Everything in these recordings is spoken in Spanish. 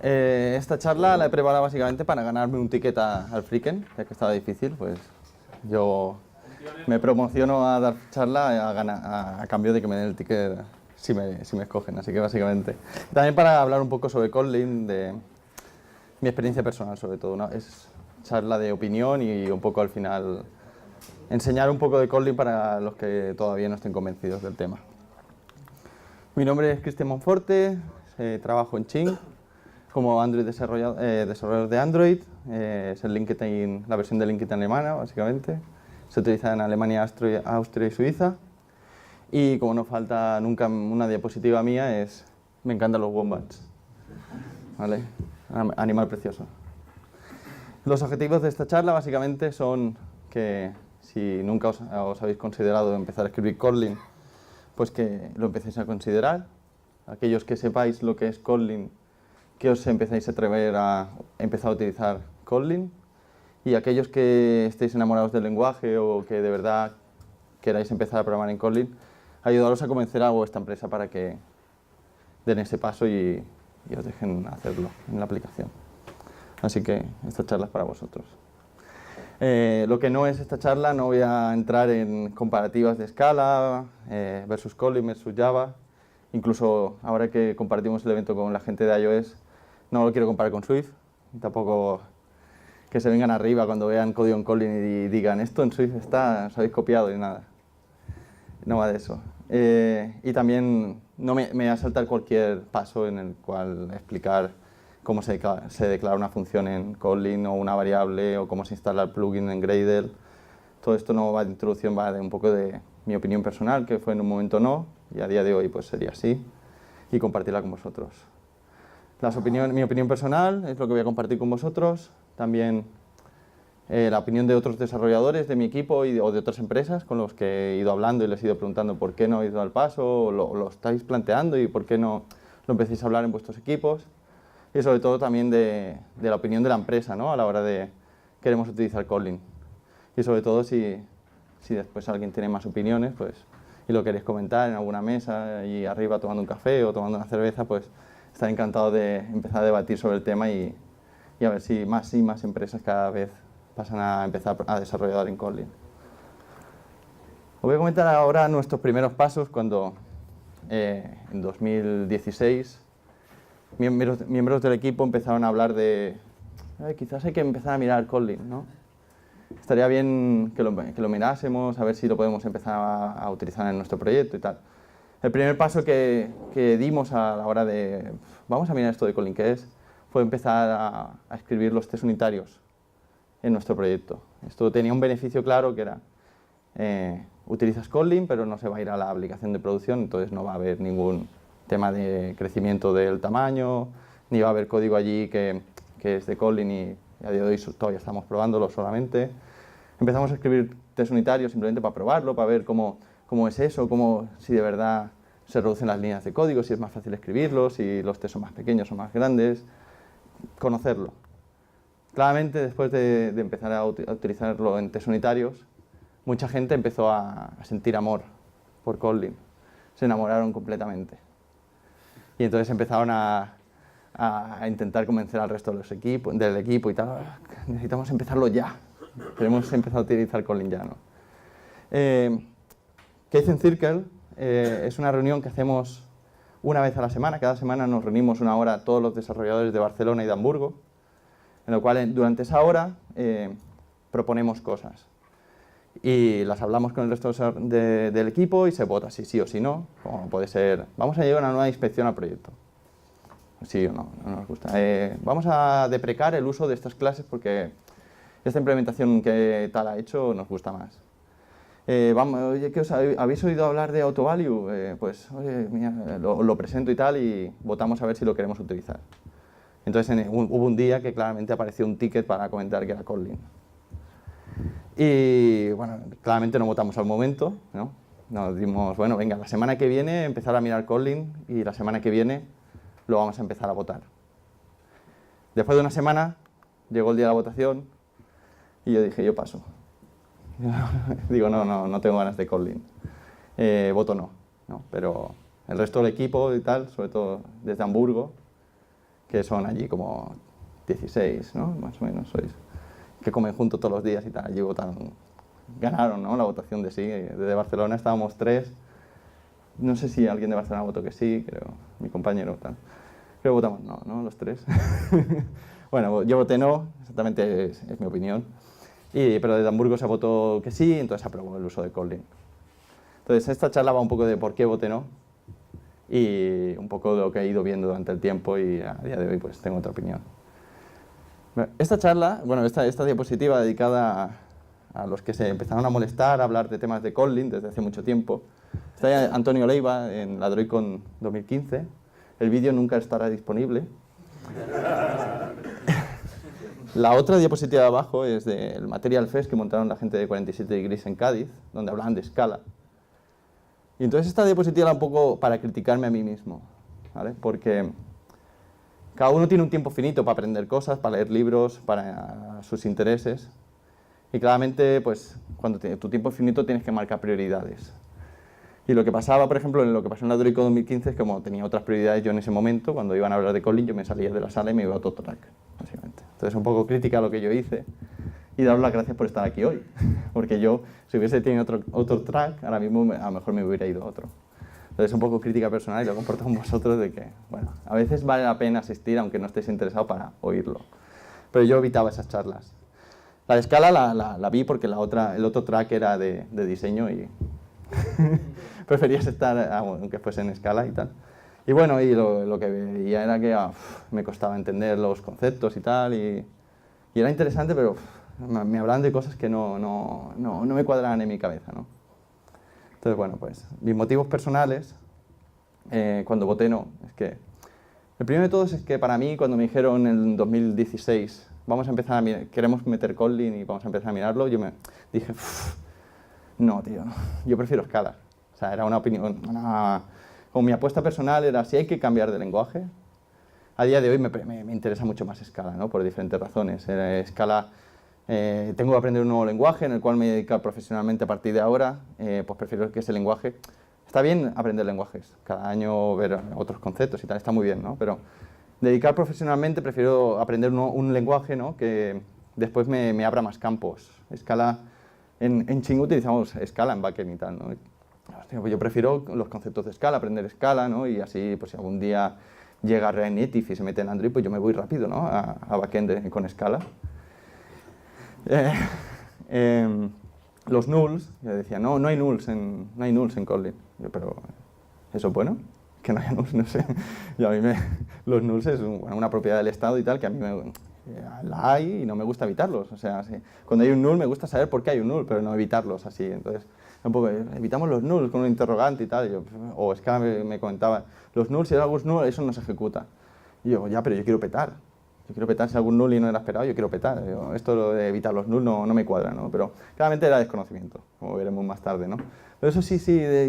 Esta charla la he preparado básicamente para ganarme un ticket al Freaken, ya que estaba difícil, pues yo me promociono a dar charla a cambio de que me den el ticket si me escogen, así que básicamente. También para hablar un poco sobre Kotlin, de mi experiencia personal sobre todo, ¿no? Es charla de opinión y un poco al final enseñar un poco de Kotlin para los que todavía no estén convencidos del tema. Mi nombre es Cristian Monforte, trabajo en Ching como desarrollador de Android. Es el LinkedIn, la versión de LinkedIn alemana, básicamente. Se utiliza en Alemania, Austria y Suiza. Y como no falta nunca una diapositiva mía, me encantan los wombats. ¿Vale? Animal precioso. Los objetivos de esta charla básicamente son que si nunca os habéis considerado empezar a escribir Kotlin, pues que lo empecéis a considerar. Aquellos que sepáis lo que es Kotlin, que os empecéis a atrever a empezar a utilizar Kotlin. Y aquellos que estéis enamorados del lenguaje o que de verdad queráis empezar a programar en Kotlin, ayudaros a convencer a vuestra empresa para que den ese paso y os dejen hacerlo en la aplicación. Así que esta charla es para vosotros. Lo que no es esta charla, no voy a entrar en comparativas de Scala versus Kotlin versus Java. Incluso ahora que compartimos el evento con la gente de iOS, no lo quiero comparar con Swift. Tampoco que se vengan arriba cuando vean código en Kotlin y digan esto en Swift está, os habéis copiado y nada. No va de eso. Y también no me voy a saltar cualquier paso en el cual explicar cómo se declara una función en Kotlin o una variable o cómo se instala el plugin en Gradle. Todo esto no va de introducción, va de un poco de mi opinión personal, que fue en un momento no, y a día de hoy pues sería así, y compartirla con vosotros. Mi opinión personal es lo que voy a compartir con vosotros, también la opinión de otros desarrolladores de mi equipo o de otras empresas con los que he ido hablando y les he ido preguntando por qué no habéis dado el paso, o lo estáis planteando y por qué no lo empecéis a hablar en vuestros equipos. Y sobre todo también de la opinión de la empresa, ¿no? A la hora de queremos utilizar Kotlin. Y sobre todo si después alguien tiene más opiniones pues, y lo queréis comentar en alguna mesa y arriba tomando un café o tomando una cerveza, pues estaré encantado de empezar a debatir sobre el tema y a ver si más y más empresas cada vez pasan a empezar a desarrollar en Kotlin. Os voy a comentar ahora nuestros primeros pasos cuando en 2016 miembros del equipo empezaron a hablar de quizás hay que empezar a mirar Kotlin, ¿no? Estaría bien que lo mirásemos, a ver si lo podemos empezar a utilizar en nuestro proyecto y tal. El primer paso que dimos a la hora de vamos a mirar esto de Kotlin, ¿qué es? Fue empezar a escribir los test unitarios en nuestro proyecto. Esto tenía un beneficio claro que era utilizas Kotlin pero no se va a ir a la aplicación de producción, entonces no va a haber ningún tema de crecimiento del tamaño, ni va a haber código allí que es de Kotlin y a día de hoy todavía estamos probándolo solamente. Empezamos a escribir test unitarios simplemente para probarlo, para ver cómo es eso, si de verdad se reducen las líneas de código, si es más fácil escribirlo, si los tests son más pequeños o más grandes, conocerlo. Claramente, después de empezar a utilizarlo en test unitarios, mucha gente empezó a sentir amor por Kotlin. Se enamoraron completamente. Y entonces empezaron a intentar convencer al resto del equipo y tal. Necesitamos empezarlo ya. Queremos empezar a utilizar Kotlin ya, ¿no? Kaizen Circle es una reunión que hacemos una vez a la semana. Cada semana nos reunimos una hora todos los desarrolladores de Barcelona y de Hamburgo, en lo cual durante esa hora proponemos cosas. Y las hablamos con el resto del equipo y se vota si sí o si no. Como puede ser, vamos a llevar una nueva inspección al proyecto. Sí o no, no nos gusta. Vamos a deprecar el uso de estas clases porque esta implementación que tal ha hecho nos gusta más. Oye, ¿qué habéis oído hablar de AutoValue? Pues, oye, mira, lo presento y tal y votamos a ver si lo queremos utilizar. Entonces hubo un día que claramente apareció un ticket para comentar que era Kotlin. Y bueno, claramente no votamos al momento, ¿no? Nos dimos, bueno, venga, la semana que viene empezar a mirar Kotlin y la semana que viene lo vamos a empezar a votar. Después de una semana llegó el día de la votación y yo dije, yo paso. Digo, no tengo ganas de Kotlin. Voto no, pero el resto del equipo y tal, sobre todo desde Hamburgo, que son allí como 16, ¿no? Más o menos sois, que comen juntos todos los días y tal. Allí ganaron, ¿no? La votación de sí. Desde Barcelona estábamos 3. No sé si alguien de Barcelona votó que sí, creo, mi compañero tal. Creo que votamos no, los 3. Bueno, yo voté no, exactamente es mi opinión. Pero desde Hamburgo se votó que sí, entonces se aprobó el uso de Kotlin. Entonces esta charla va un poco de por qué voté no y un poco de lo que he ido viendo durante el tiempo y a día de hoy pues tengo otra opinión. Esta charla, bueno, esta diapositiva dedicada a los que se empezaron a molestar, a hablar de temas de Kotlin desde hace mucho tiempo. Está ahí Antonio Leiva en la DroidCon 2015. El vídeo nunca estará disponible. La otra diapositiva de abajo es del Material Fest que montaron la gente de 47 Degrees en Cádiz, donde hablaban de Scala. Y entonces esta diapositiva era un poco para criticarme a mí mismo, ¿vale? Porque cada uno tiene un tiempo finito para aprender cosas, para leer libros, para sus intereses. Y claramente, pues, cuando tu tiempo es finito tienes que marcar prioridades. Y lo que pasaba, por ejemplo, en lo que pasó en la DroidCon 2015 es que como tenía otras prioridades yo en ese momento, cuando iban a hablar de Kotlin, yo me salía de la sala y me iba a otro track, básicamente. Entonces, un poco crítica a lo que yo hice y daros las gracias por estar aquí hoy. Porque yo, si hubiese tenido otro track, ahora mismo a lo mejor me hubiera ido a otro. Entonces, un poco crítica personal y lo comparto con vosotros de que, bueno, a veces vale la pena asistir aunque no estéis interesados para oírlo. Pero yo evitaba esas charlas. La de Scala la vi porque el otro track era de diseño y preferías estar, aunque fuese en Scala y tal. Y bueno, y lo que veía era que me costaba entender los conceptos y tal, y era interesante, pero me hablaban de cosas que no me cuadraban en mi cabeza, ¿no? Entonces, bueno, pues mis motivos personales, cuando voté no, es que el primero de todos es que para mí, cuando me dijeron en 2016, vamos a empezar a mirar, queremos meter Kotlin y vamos a empezar a mirarlo, yo me dije, no, tío, yo prefiero Scala. O sea, era una opinión, como mi apuesta personal era si hay que cambiar de lenguaje. A día de hoy me interesa mucho más Scala, ¿no? Por diferentes razones. Scala, tengo que aprender un nuevo lenguaje en el cual me voy a dedicar profesionalmente a partir de ahora, pues prefiero que ese lenguaje... Está bien aprender lenguajes, cada año ver otros conceptos y tal, está muy bien, ¿no? Pero dedicar profesionalmente prefiero aprender un lenguaje, ¿no? Que después me abra más campos. Scala, en Ching utilizamos Scala en backend y tal, ¿no? Hostia, pues yo prefiero los conceptos de Scala, aprender Scala, ¿no? Y así, pues si algún día llega React Native y se mete en Android, pues yo me voy rápido, ¿no? A backend con Scala. Los nulls, yo decía, no hay nulls en Kotlin. Yo, pero, ¿eso es bueno? Que no haya nulls, no sé. Y a mí los nulls es una propiedad del estado y tal, que a mí la hay y no me gusta evitarlos. O sea, sí, cuando hay un null me gusta saber por qué hay un null, pero no evitarlos así. Entonces, un poco, evitamos los nulls con un interrogante y tal. Y yo, o es que me comentaba, los nulls, si hay algún null, eso no se ejecuta. Y yo, ya, pero yo quiero petar. Yo quiero petar si algún null y no era esperado, yo quiero petar. Esto de evitar los nulls no me cuadra, ¿no? Pero claramente era desconocimiento, como veremos más tarde, ¿no? Pero eso sí,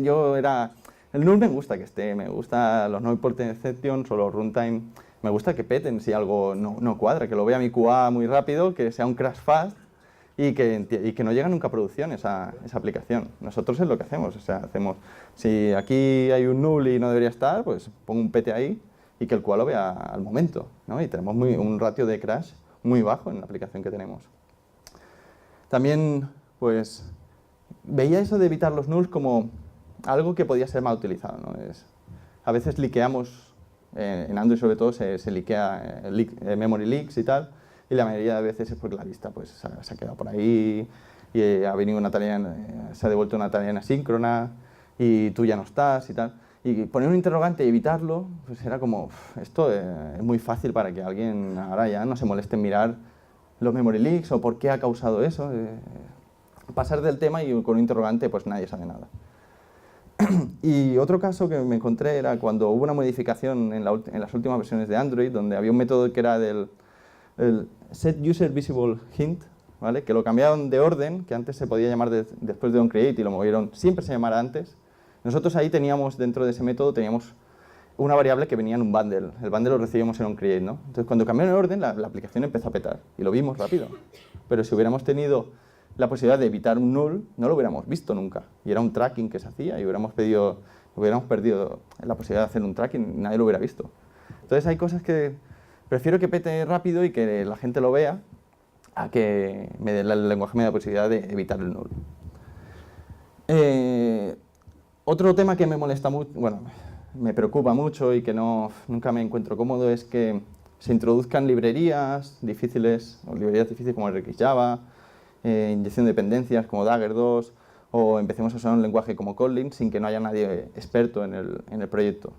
yo era... El null me gusta que esté, me gusta los no important exceptions o los runtime. Me gusta que peten si algo no cuadra, que lo vea mi QA muy rápido, que sea un crash fast y que no llega nunca a producción esa aplicación. Nosotros es lo que hacemos, o sea, si aquí hay un null y no debería estar, pues pongo un pete ahí y que el QA lo vea al momento, ¿no? Y tenemos un ratio de crash muy bajo en la aplicación que tenemos. También, pues, veía eso de evitar los nulls como algo que podía ser mal utilizado, ¿no? A veces liqueamos, en Android sobre todo se liquea memory leaks y tal, y la mayoría de veces es porque la lista pues, se ha quedado por ahí y ha venido una tarea, se ha devuelto una tarea en asíncrona y tú ya no estás y tal. Y poner un interrogante y evitarlo, pues era como, esto es muy fácil para que alguien ahora ya no se moleste en mirar los memory leaks o por qué ha causado eso. Pasar del tema y con un interrogante pues nadie sabe nada. Y otro caso que me encontré era cuando hubo una modificación en las últimas versiones de Android, donde había un método que era el set user visible hint, ¿vale? Que lo cambiaron de orden, que antes se podía llamar después de onCreate y lo movieron, siempre se llamara antes. Nosotros ahí teníamos, dentro de ese método, teníamos una variable que venía en un bundle. El bundle lo recibíamos en onCreate, ¿no? Entonces, cuando cambiaron el orden, la aplicación empezó a petar y lo vimos rápido. Pero si hubiéramos tenido la posibilidad de evitar un null, no lo hubiéramos visto nunca. Y era un tracking que se hacía y hubiéramos perdido la posibilidad de hacer un tracking y nadie lo hubiera visto. Entonces hay cosas que Prefiero que pete rápido y que la gente lo vea a que el lenguaje me dé la posibilidad de evitar el null. Otro tema que me molesta mucho, bueno, me preocupa mucho y que nunca me encuentro cómodo es que se introduzcan librerías difíciles, o librerías difíciles como RxJava, inyección de dependencias como Dagger 2, o empecemos a usar un lenguaje como Kotlin sin que no haya nadie experto en el proyecto,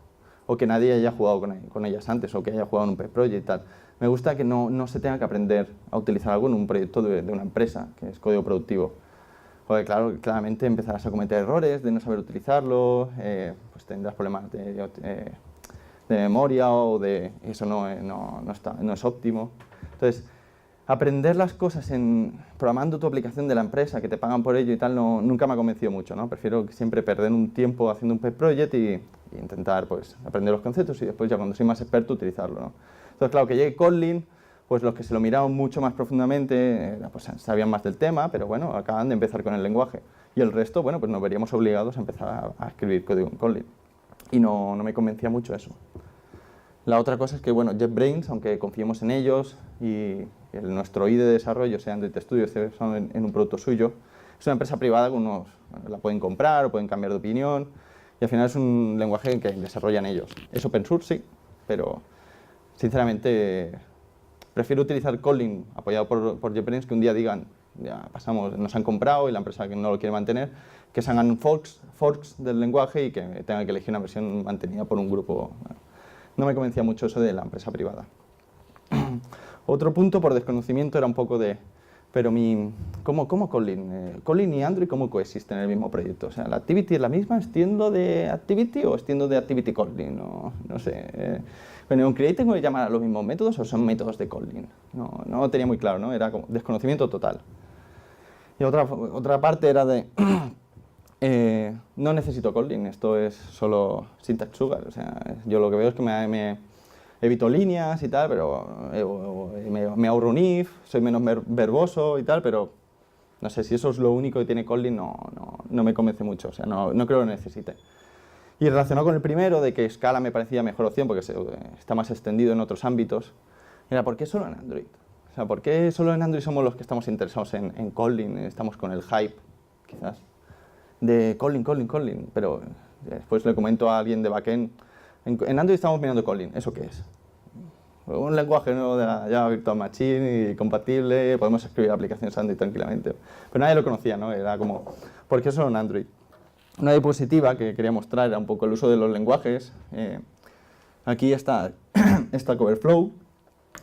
o que nadie haya jugado con ellas antes, o que haya jugado en un pet project y tal. Me gusta que no se tenga que aprender a utilizar algo en un proyecto de una empresa, que es código productivo. Porque claro, claramente empezarás a cometer errores de no saber utilizarlo, pues tendrás problemas de memoria o de eso no es óptimo. Entonces, aprender las cosas programando tu aplicación de la empresa, que te pagan por ello y tal, nunca me ha convencido mucho, ¿no? Prefiero siempre perder un tiempo haciendo un pet project y intentar pues, aprender los conceptos y después ya cuando soy más experto utilizarlo, ¿no? Entonces, claro, que llegue Kotlin, pues los que se lo miraron mucho más profundamente, pues sabían más del tema, pero bueno, acaban de empezar con el lenguaje. Y el resto, bueno, pues nos veríamos obligados a empezar a escribir código en Kotlin. Y no me convencía mucho eso. La otra cosa es que, bueno, JetBrains, aunque confiemos en ellos y nuestro IDE de desarrollo sea Android Studio, son en un producto suyo, es una empresa privada que la pueden comprar o pueden cambiar de opinión y al final es un lenguaje que desarrollan ellos. Es open source, sí, pero sinceramente prefiero utilizar Kotlin apoyado por JetBrains que un día digan, ya pasamos, nos han comprado y la empresa que no lo quiere mantener, que se hagan forks del lenguaje y que tengan que elegir una versión mantenida por un grupo. No me convencía mucho eso de la empresa privada. Otro punto por desconocimiento era un poco de, pero ¿cómo Kotlin? ¿Kotlin y Android cómo coexisten en el mismo proyecto? O sea, ¿la Activity es la misma? ¿Extiendo de Activity o extiendo de Activity Kotlin? No sé. Bueno, ¿en Create tengo que llamar a los mismos métodos o son métodos de Kotlin? No lo tenía muy claro, ¿no? Era como desconocimiento total. Y otra parte era de... no necesito Kotlin, esto es solo syntax sugar. O sea, yo lo que veo es que me evito líneas y tal, pero me ahorro un if, soy menos verboso y tal, pero no sé, si eso es lo único que tiene Kotlin, no me convence mucho, o sea, no creo que lo necesite. Y relacionado con el primero, de que Scala me parecía mejor opción porque está más extendido en otros ámbitos, era ¿por qué solo en Android? O sea, ¿por qué solo en Android somos los que estamos interesados en Kotlin, estamos con el hype, quizás? De Kotlin, pero después le comento a alguien de backend, en Android estamos mirando Kotlin, ¿eso qué es? Un lenguaje nuevo de la Java Virtual Machine y compatible, podemos escribir aplicaciones Android tranquilamente. Pero nadie lo conocía, ¿no? Era como, ¿por qué solo en Android? Una diapositiva que quería mostrar era un poco el uso de los lenguajes. Aquí está Coverflow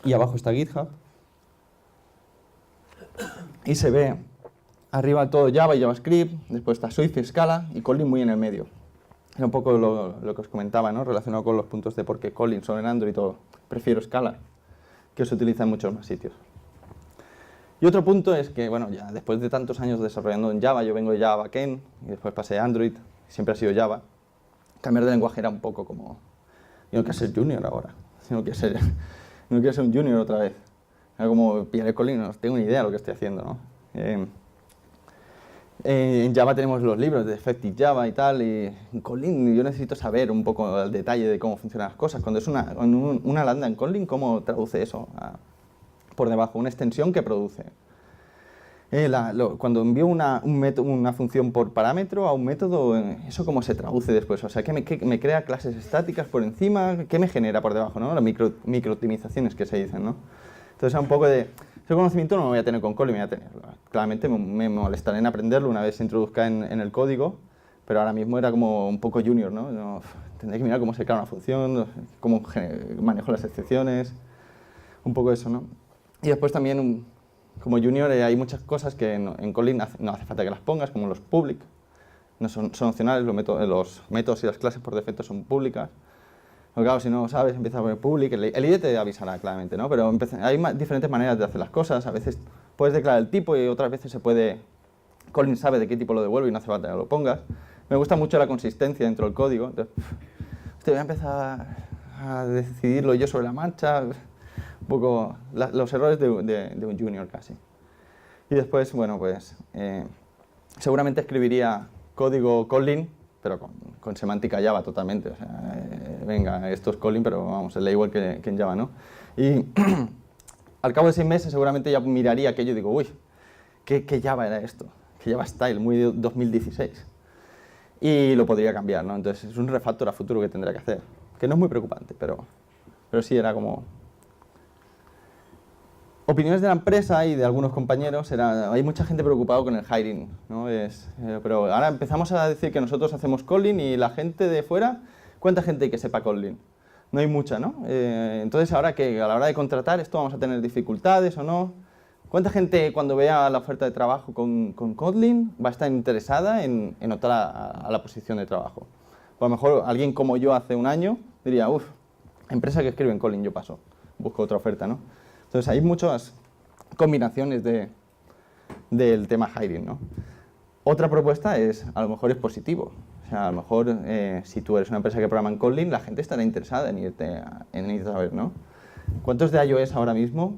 y abajo está GitHub. Y se ve arriba todo Java y JavaScript, después está Swift y Scala y Kotlin muy en el medio. Era un poco lo que os comentaba, ¿no? Relacionado con los puntos de por qué Kotlin solo en Android o prefiero Scala, que se utiliza en muchos más sitios. Y otro punto es que, bueno, ya después de tantos años desarrollando en Java, yo vengo de Java backend y después pasé a Android, siempre ha sido Java. Cambiar de lenguaje era un poco como, yo no quiero ser junior ahora, yo no quiero ser un junior otra vez. Era como pillar el Kotlin, no tengo ni idea de lo que estoy haciendo, ¿no? En Java tenemos los libros de Effective Java y tal, y en Kotlin yo necesito saber un poco el detalle de cómo funcionan las cosas. Cuando es una lambda en Kotlin, ¿cómo traduce eso por debajo? Una extensión que produce. Cuando envío una función por parámetro a un método, ¿eso cómo se traduce después? O sea, ¿qué me crea clases estáticas por encima? ¿Qué me genera por debajo? ¿No? Las micro-optimizaciones que se dicen, ¿no? Entonces, un poco de... Ese conocimiento no lo voy a tener con Kotlin, voy a tener. Claramente me molestaré en aprenderlo una vez se introduzca en el código, pero ahora mismo era como un poco junior, ¿no? Tendré que mirar cómo se crea una función, cómo manejo las excepciones, un poco eso, ¿no? Y después también, como junior, hay muchas cosas que en Kotlin no hace falta que las pongas, como los public. No son opcionales, los métodos y las clases por defecto son públicas. Pero claro, si no sabes, empieza a poner public, el IDE te avisará claramente, ¿no? Pero hay diferentes maneras de hacer las cosas. A veces puedes declarar el tipo y otras veces Kotlin sabe de qué tipo lo devuelve y no hace falta que lo pongas. Me gusta mucho la consistencia dentro del código. Entonces, voy a empezar a decidirlo yo sobre la marcha. Un poco los errores de un junior casi. Y después, bueno, pues seguramente escribiría código Kotlin, pero con semántica Java totalmente. O sea, venga, esto es Kotlin, pero vamos, es igual que en Java, ¿no? Y al cabo de 6 meses seguramente ya miraría aquello y digo, uy, ¿qué Java era esto? ¿Qué Java Style? Muy de 2016. Y lo podría cambiar, ¿no? Entonces es un refactor a futuro que tendré que hacer, que no es muy preocupante, pero sí era como... Opiniones de la empresa y de algunos compañeros, hay mucha gente preocupada con el hiring, ¿no? Pero ahora empezamos a decir que nosotros hacemos Kotlin y la gente de fuera, ¿cuánta gente hay que sepa Kotlin? No hay mucha, ¿no? Entonces ahora que a la hora de contratar esto vamos a tener dificultades o no. ¿Cuánta gente cuando vea la oferta de trabajo con Kotlin va a estar interesada en optar a la posición de trabajo? Pues a lo mejor alguien como yo hace un año diría, uff, empresa que escribe en Kotlin, yo paso, busco otra oferta, ¿no? Entonces hay muchas combinaciones del tema hiring, ¿no? Otra propuesta es, a lo mejor es positivo. O sea, a lo mejor si tú eres una empresa que programa en Kotlin, la gente estará interesada en irte a ver, ¿no? ¿Cuántos de iOS ahora mismo,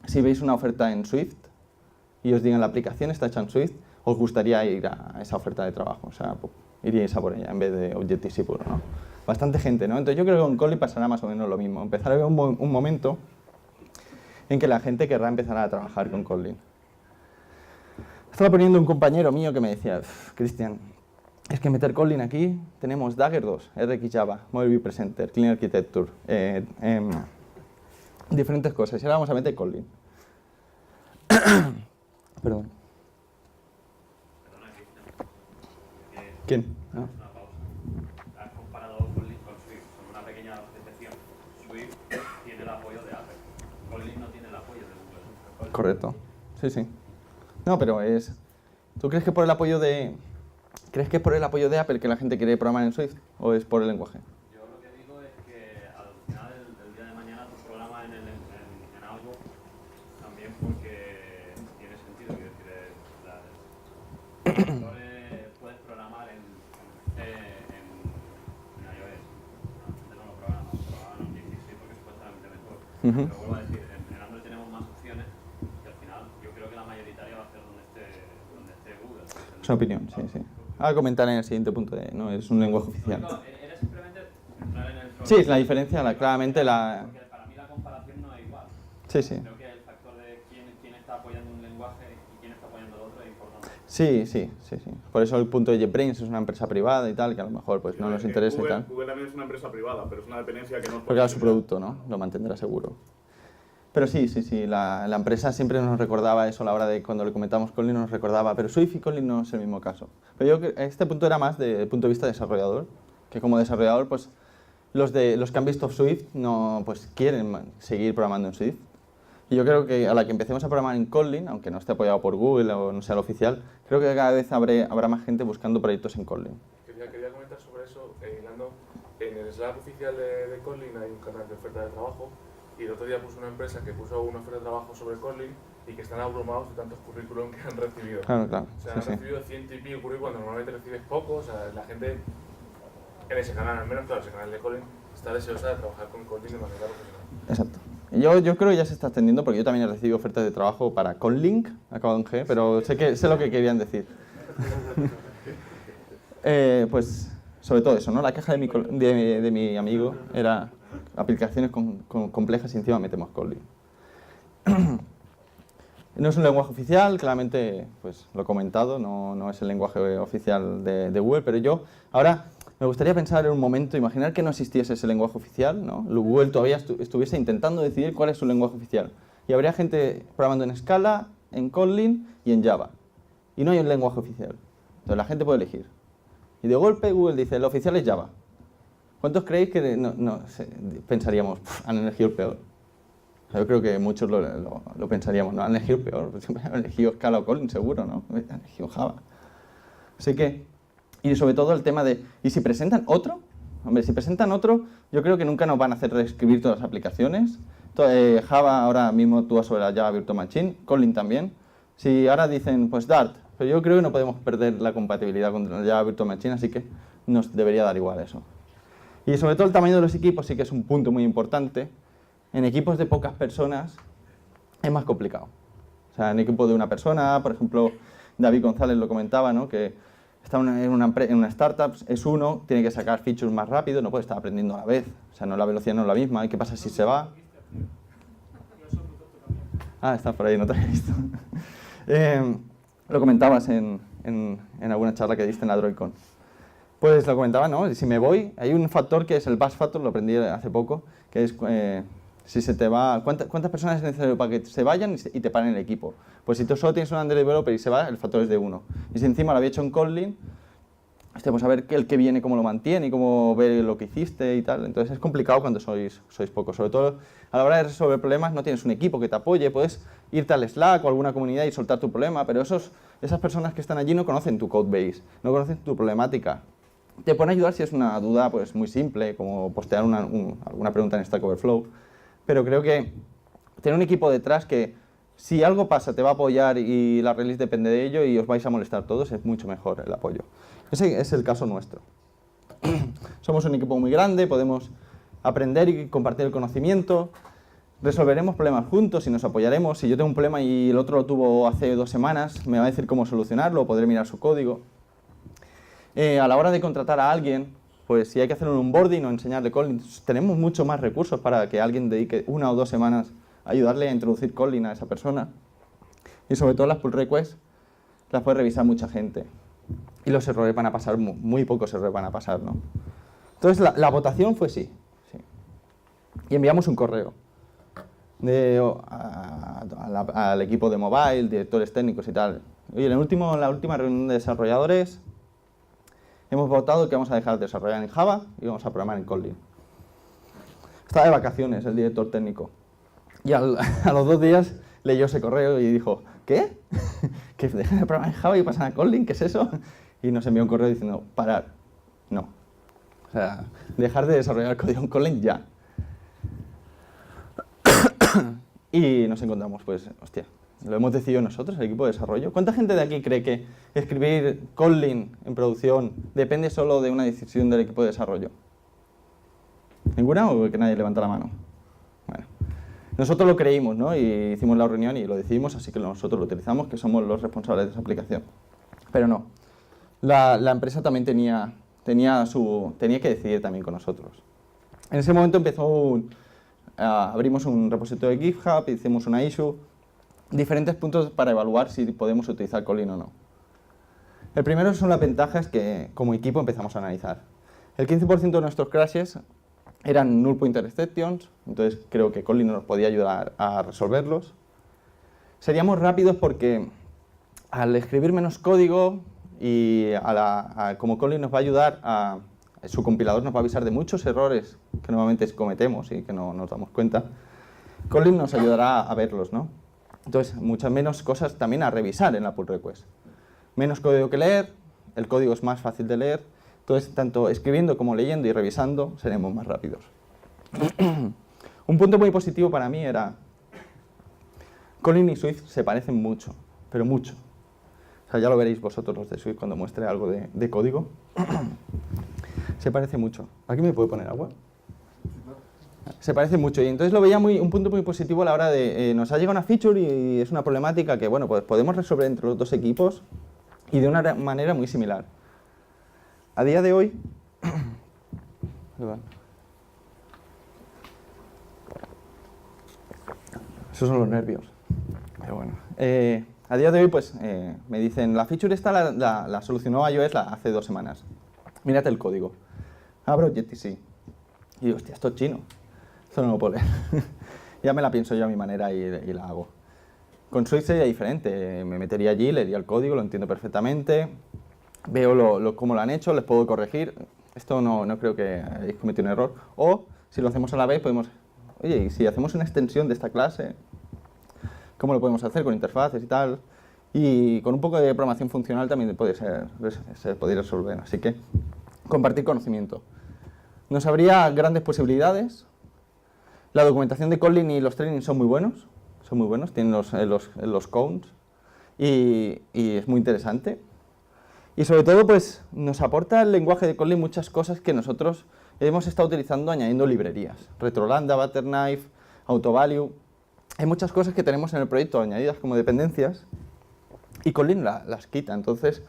si veis una oferta en Swift y os digan la aplicación está hecha en Swift, os gustaría ir a esa oferta de trabajo? O sea, iríais a por ella en vez de Objective-C puro, ¿no? Bastante gente, ¿no? Entonces yo creo que con Kotlin pasará más o menos lo mismo. Empezará a haber un momento en que la gente querrá empezar a trabajar con Kotlin. Estaba poniendo un compañero mío que me decía, Cristian, es que meter Kotlin aquí, tenemos Dagger 2, RxJava, Mobile View Presenter, Clean Architecture, diferentes cosas, y ahora vamos a meter Kotlin. Perdón. ¿Quién? ¿No? Una pausa. Has comparado Kotlin con Swift, con una pequeña excepción. Swift tiene el apoyo de Apple. Kotlin no tiene el apoyo de Google. Correcto. Sí, sí. No, pero es... ¿Tú crees que por el apoyo de... ¿Crees que es por el apoyo de Apple que la gente quiere programar en Swift? ¿O es por el lenguaje? Yo lo que digo es que al final del día de mañana tu programa en algo también porque tiene sentido. Quiero decir, puedes programar en iOS. La gente no lo programa en Objective-C porque es supuestamente mejor. Pero vuelvo a decir, en Android tenemos más opciones y al final yo creo que la mayoritaria va a ser donde esté Google. Es una opinión, sí, sí. A comentar en el siguiente punto, no es un lenguaje oficial. Era simplemente entrar en el problema. Sí, es la diferencia, claramente la... Porque para mí la comparación no es igual. Sí, sí. Creo que el factor de quién está apoyando un lenguaje y quién está apoyando el otro es importante. Sí, sí, sí, sí. Por eso el punto de JetBrains es una empresa privada y tal, que a lo mejor pues no nos interesa Google, y tal. Google también es una empresa privada, pero es una dependencia que no... Porque era su producto, ¿no? Lo mantendrá seguro. Pero sí, sí, sí, la empresa siempre nos recordaba eso a la hora de cuando le comentamos Kotlin, nos recordaba, pero Swift y Kotlin no es el mismo caso. Pero yo creo que este punto era más desde el punto de vista de desarrollador, que como desarrollador, pues los que han visto Swift no pues quieren seguir programando en Swift. Y yo creo que a la que empecemos a programar en Kotlin, aunque no esté apoyado por Google o no sea el oficial, creo que cada vez habrá más gente buscando proyectos en Kotlin. Quería comentar sobre eso, Nando. En el Slack oficial de Kotlin hay un canal de oferta de trabajo y el otro día puso una empresa que puso una oferta de trabajo sobre Kotlin y que están abrumados de tantos currículum que han recibido. Claro, claro. O sea, Sí, han sí. recibido 100 y pico currículum cuando normalmente recibes poco. O sea, la gente en ese canal, al menos claro, ese canal de Kotlin, está deseosa de trabajar con Kotlin de manera profesional. Exacto. Yo creo que ya se está extendiendo porque yo también he recibido ofertas de trabajo para Kotlin, acabado en G, pero sé lo que querían decir. Pues sobre todo eso, ¿no? La queja de mi amigo era aplicaciones complejas y encima metemos Kotlin. No es un lenguaje oficial, claramente pues lo he comentado, no es el lenguaje oficial de Google, pero yo ahora me gustaría pensar en un momento, imaginar que no existiese ese lenguaje oficial, ¿no? Google todavía estuviese intentando decidir cuál es su lenguaje oficial. Y habría gente programando en Scala, en Kotlin y en Java. Y no hay un lenguaje oficial. Entonces la gente puede elegir. Y de golpe Google dice, el oficial es Java. ¿Cuántos creéis que pensaríamos, han elegido el peor? Yo creo que muchos lo pensaríamos, ¿no? Han elegido el peor, han elegido Scala o Kotlin seguro, ¿no? Han elegido Java. Así que, y sobre todo el tema de, ¿y si presentan otro? Hombre, si presentan otro, yo creo que nunca nos van a hacer reescribir todas las aplicaciones. Java ahora mismo actúa sobre la Java Virtual Machine, Kotlin también. Si ahora dicen, pues Dart, pero yo creo que no podemos perder la compatibilidad con la Java Virtual Machine, así que nos debería dar igual eso. Y sobre todo el tamaño de los equipos sí que es un punto muy importante. En equipos de pocas personas es más complicado. O sea, en equipo de una persona, por ejemplo, David González lo comentaba, ¿no? Que está en una startup, es uno, tiene que sacar features más rápido, no puede estar aprendiendo a la vez. O sea, no, la velocidad no es la misma. ¿Y qué pasa si se va? Ah, está por ahí, no te había visto. Lo comentabas en alguna charla que diste en la DroidCon. Pues lo comentaba, ¿no? Si me voy, hay un factor que es el bus factor, lo aprendí hace poco, que es si se te va, ¿cuántas personas es necesario para que se vayan y te paren el equipo? Pues si tú solo tienes un Android developer y se va, el factor es de 1. Y si encima lo había hecho en Kotlin, pues a ver el que viene cómo lo mantiene y cómo ve lo que hiciste y tal. Entonces es complicado cuando sois pocos. Sobre todo a la hora de resolver problemas no tienes un equipo que te apoye, puedes irte al Slack o a alguna comunidad y soltar tu problema, pero esas personas que están allí no conocen tu codebase, no conocen tu problemática. Te pueden ayudar si es una duda pues muy simple, como postear alguna pregunta en Stack Overflow, pero creo que tener un equipo detrás que si algo pasa te va a apoyar y la release depende de ello y os vais a molestar todos, es mucho mejor el apoyo. Ese es el caso nuestro. Somos un equipo muy grande, podemos aprender y compartir el conocimiento, resolveremos problemas juntos y nos apoyaremos. Si yo tengo un problema y el otro lo tuvo hace 2 semanas, me va a decir cómo solucionarlo, podré mirar su código. A la hora de contratar a alguien, pues si hay que hacer un onboarding o enseñarle Kotlin, tenemos mucho más recursos para que alguien dedique 1 o 2 semanas a ayudarle a introducir Kotlin a esa persona. Y sobre todo las pull requests las puede revisar mucha gente. Y los errores van a pasar, muy pocos errores van a pasar, ¿no? Entonces la votación fue sí. Y enviamos un correo al equipo de mobile, directores técnicos y tal. Oye, en la última reunión de desarrolladores hemos votado que vamos a dejar de desarrollar en Java y vamos a programar en Kotlin. Estaba de vacaciones el director técnico. Y a los 2 días leyó ese correo y dijo, ¿qué? ¿Que dejen de programar en Java y pasan a Kotlin? ¿Qué es eso? Y nos envió un correo diciendo, parar. No. O sea, dejar de desarrollar código en Kotlin ya. Y nos encontramos, pues, hostia, lo hemos decidido nosotros, el equipo de desarrollo. ¿Cuánta gente de aquí cree que escribir Kotlin en producción depende solo de una decisión del equipo de desarrollo? ¿Ninguna o que nadie levanta la mano? Bueno, nosotros lo creímos, ¿no? Y hicimos la reunión y lo decidimos, así que nosotros lo utilizamos, que somos los responsables de esa aplicación. Pero no, la empresa también tenía que decidir también con nosotros. En ese momento abrimos un repositorio de GitHub, hicimos una issue, diferentes puntos para evaluar si podemos utilizar Kotlin o no. El primero son las ventajas que como equipo empezamos a analizar. El 15% de nuestros crashes eran null pointer exceptions, entonces creo que Kotlin nos podía ayudar a resolverlos. Seríamos rápidos porque al escribir menos código y como Kotlin nos va a ayudar su compilador nos va a avisar de muchos errores que normalmente cometemos y que no nos damos cuenta, Kotlin nos ayudará a verlos, ¿no? Entonces, muchas menos cosas también a revisar en la pull request. Menos código que leer, el código es más fácil de leer, entonces tanto escribiendo como leyendo y revisando seremos más rápidos. Un punto muy positivo para mí era Kotlin y Swift se parecen mucho, pero mucho. O sea, ya lo veréis vosotros los de Swift cuando muestre algo de código. Se parece mucho. ¿Aquí me puede poner agua? Se parece mucho y entonces lo veía un punto muy positivo a la hora de nos ha llegado una feature y es una problemática que bueno, pues podemos resolver entre los 2 equipos y de una manera muy similar. A día de hoy esos son los nervios. Pero bueno, a día de hoy pues me dicen la feature esta la solucionó iOS hace 2 semanas. Mírate el código. Abro JTC y digo, hostia, esto es chino. Esto no lo puedo leer. Ya me la pienso yo a mi manera y la hago. Con Swift sería diferente. Me metería allí, leería el código, lo entiendo perfectamente. Veo cómo lo han hecho, les puedo corregir. Esto no creo que hayáis cometido un error. O, si lo hacemos a la vez, podemos... Oye, y si hacemos una extensión de esta clase, ¿cómo lo podemos hacer con interfaces y tal? Y con un poco de programación funcional también se podría resolver. Así que, compartir conocimiento. Nos abría grandes posibilidades. La documentación de Kotlin y los trainings son muy buenos, tienen los counts y es muy interesante. Y sobre todo, pues, nos aporta el lenguaje de Kotlin muchas cosas que nosotros hemos estado utilizando añadiendo librerías. Retrolambda, Butterknife, AutoValue. Hay muchas cosas que tenemos en el proyecto añadidas como dependencias y Kotlin las quita. Entonces,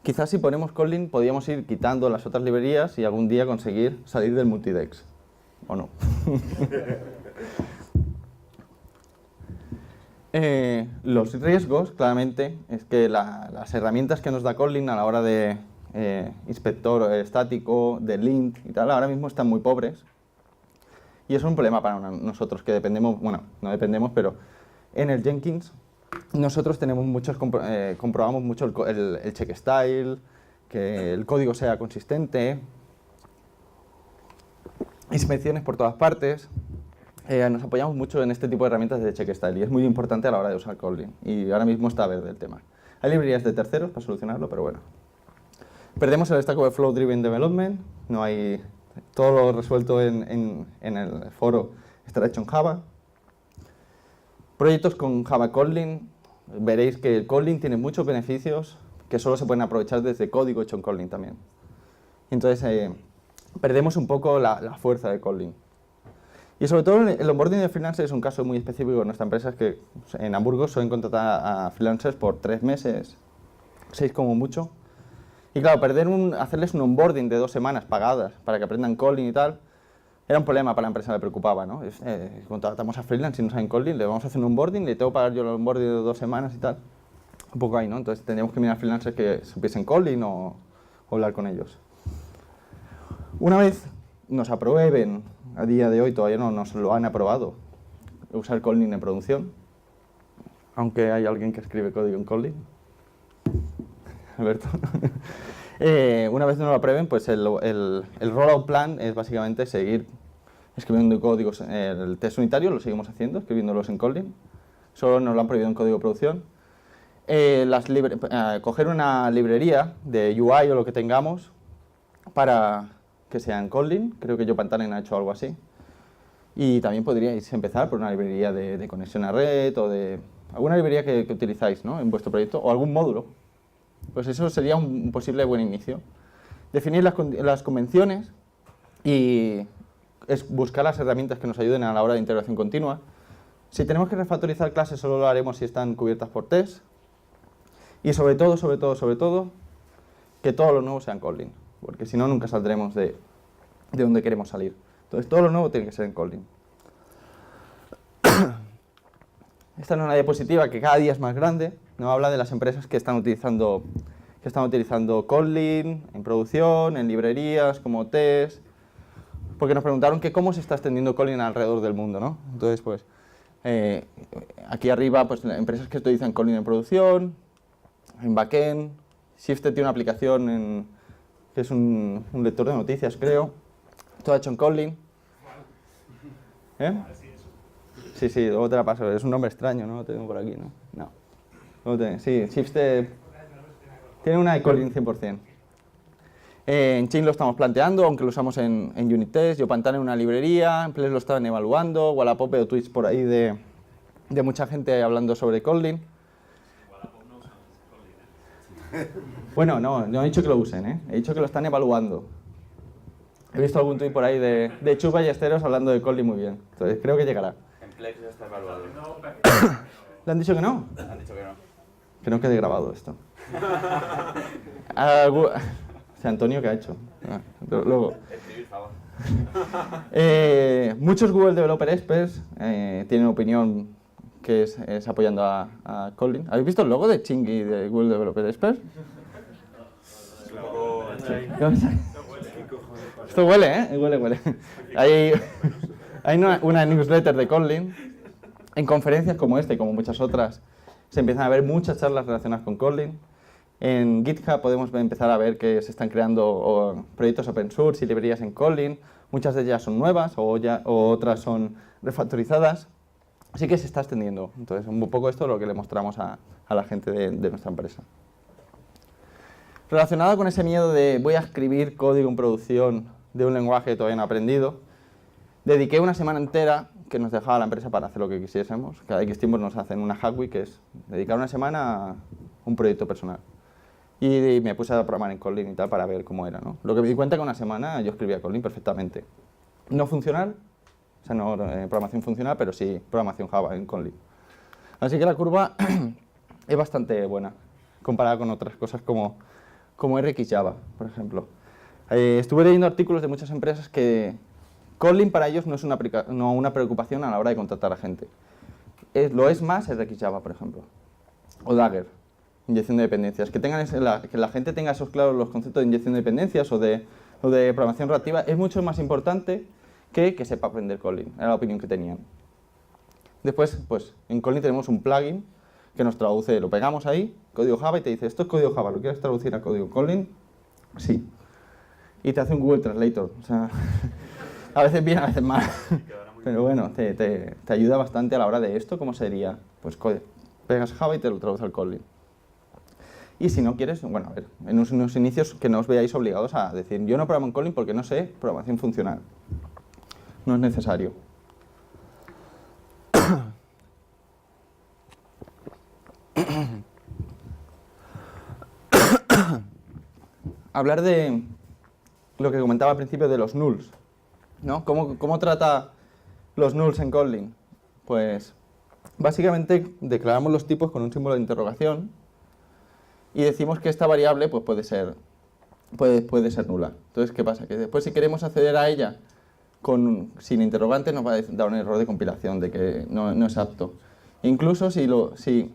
quizás si ponemos Kotlin podríamos ir quitando las otras librerías y algún día conseguir salir del multidex. ¿O no? Los riesgos, claramente, es que las herramientas que nos da Kotlin a la hora de inspector estático, de lint y tal, ahora mismo están muy pobres. Y es un problema para nosotros que dependemos, bueno, no dependemos, pero en el Jenkins nosotros tenemos comprobamos mucho el check style, que el código sea consistente, inspecciones por todas partes. Nos apoyamos mucho en este tipo de herramientas de check style y es muy importante a la hora de usar Kotlin. Y ahora mismo está verde el tema. Hay librerías de terceros para solucionarlo, pero bueno. Perdemos el Stack Overflow Driven Development, no hay... Todo lo resuelto en el foro estará hecho en Java. Proyectos con Java Kotlin, veréis que el Kotlin tiene muchos beneficios que solo se pueden aprovechar desde código hecho en Kotlin también. Entonces, perdemos un poco la fuerza de Kotlin. Y sobre todo el onboarding de freelancers es un caso muy específico de nuestra empresa, es que en Hamburgo suelen contratar a freelancers por 3 meses, 6 como mucho. Y claro, hacerles un onboarding de 2 semanas pagadas para que aprendan Kotlin y tal, era un problema para la empresa, le preocupaba, ¿no? Contratamos a freelance y no saben Kotlin, le vamos a hacer un onboarding, le tengo que pagar yo el onboarding de 2 semanas y tal. Un poco ahí, ¿no? Entonces tendríamos que mirar freelancers que supiesen Kotlin o hablar con ellos. Una vez nos aprueben, a día de hoy todavía no nos lo han aprobado, usar Kotlin en producción, aunque hay alguien que escribe código en Kotlin. Alberto. Una vez no lo aprueben, pues el rollout plan es básicamente seguir escribiendo códigos. El test unitario lo seguimos haciendo, escribiéndolos en Kotlin. Solo nos lo han prohibido en código de producción. Coger una librería de UI o lo que tengamos para que sea en Kotlin. Creo que Jopantalent ha hecho algo así. Y también podríais empezar por una librería de conexión a red o de alguna librería que utilizáis, ¿no?, en vuestro proyecto o algún módulo. Pues eso sería un posible buen inicio. Definir las convenciones y buscar las herramientas que nos ayuden a la hora de integración continua. Si tenemos que refactorizar clases, solo lo haremos si están cubiertas por test. Y sobre todo, que todo lo nuevo sea en Kotlin, porque si no, nunca saldremos de donde queremos salir. Entonces, todo lo nuevo tiene que ser en Kotlin. Esta es una diapositiva que cada día es más grande. Nos habla de las empresas que están utilizando Kotlin en producción, en librerías, como test. Porque nos preguntaron que cómo se está extendiendo Kotlin alrededor del mundo, ¿no? Entonces, pues, aquí arriba, pues, empresas que utilizan Kotlin en producción, en backend. Shifted tiene una aplicación que es un lector de noticias, creo. Todo hecho en Kotlin. ¿Eh? Sí, luego te la paso. Es un nombre extraño, ¿no? Lo tengo por aquí, ¿no? No. Sí, Shifted tiene una de Kotlin 100%. En Chin lo estamos planteando, aunque lo usamos en unit test. Jopantalent una librería, en Ples lo estaban evaluando, Wallapop o tweets por ahí de mucha gente hablando sobre Kotlin. Bueno, no he dicho que lo usen, ¿eh? He dicho que lo están evaluando. He visto algún tweet por ahí de Chup Ballesteros hablando de Kotlin muy bien. Entonces creo que llegará. En Plex ya está evaluado. ¿Le han dicho que no? Han dicho que no. Que no quede grabado esto. O sea, Antonio, ¿qué ha hecho? Luego. Escribir, favor. Muchos Google Developer Experts tienen opinión que es apoyando a Kotlin. ¿Habéis visto el logo de Chingy de Google Developer Experts? Esto huele, ¿eh? Huele. Hay una newsletter de Kotlin. En conferencias como esta y como muchas otras se empiezan a ver muchas charlas relacionadas con Kotlin. En GitHub podemos empezar a ver que se están creando proyectos open source y librerías en Kotlin. Muchas de ellas son nuevas o otras son refactorizadas. Así que se está extendiendo. Entonces, un poco esto es lo que le mostramos a la gente de nuestra empresa. Relacionado con ese miedo de voy a escribir código en producción de un lenguaje que todavía no he aprendido, dediqué una semana entera que nos dejaba la empresa para hacer lo que quisiésemos. Cada X tiempo nos hacen una Hack Week, que es dedicar una semana a un proyecto personal. Y me puse a programar en Kotlin y tal para ver cómo era, ¿no? Lo que me di cuenta que una semana yo escribía Kotlin perfectamente. No funcional, o sea, no programación funcional, pero sí programación Java en Kotlin. Así que la curva es bastante buena, comparada con otras cosas como como RxJava, por ejemplo. Estuve leyendo artículos de muchas empresas que Kotlin para ellos no es una preocupación a la hora de contratar a gente. Lo es más RxJava, por ejemplo, o Dagger, inyección de dependencias. Que la gente tenga esos claros los conceptos de inyección de dependencias o de programación reactiva es mucho más importante que sepa aprender Kotlin, era la opinión que tenían. Después, pues, en Kotlin tenemos un plugin que nos traduce, lo pegamos ahí, código Java, y te dice, esto es código Java, ¿lo quieres traducir a código Kotlin? Sí. Y te hace un Google Translator, o sea, a veces bien, a veces mal. Pero bueno, te ayuda bastante a la hora de esto, ¿cómo sería? Pues pegas Java y te lo traduce al Kotlin. Y si no quieres, bueno, a ver, en unos inicios que no os veáis obligados a decir, yo no programo en Kotlin porque no sé programación funcional. No es necesario. Hablar de lo que comentaba al principio de los nulls, ¿no? ¿Cómo trata los nulls en Kotlin? Pues básicamente declaramos los tipos con un símbolo de interrogación y decimos que esta variable pues, puede ser nula. Entonces, ¿qué pasa? Que después si queremos acceder a ella sin interrogante nos va a dar un error de compilación de que no es apto. Incluso si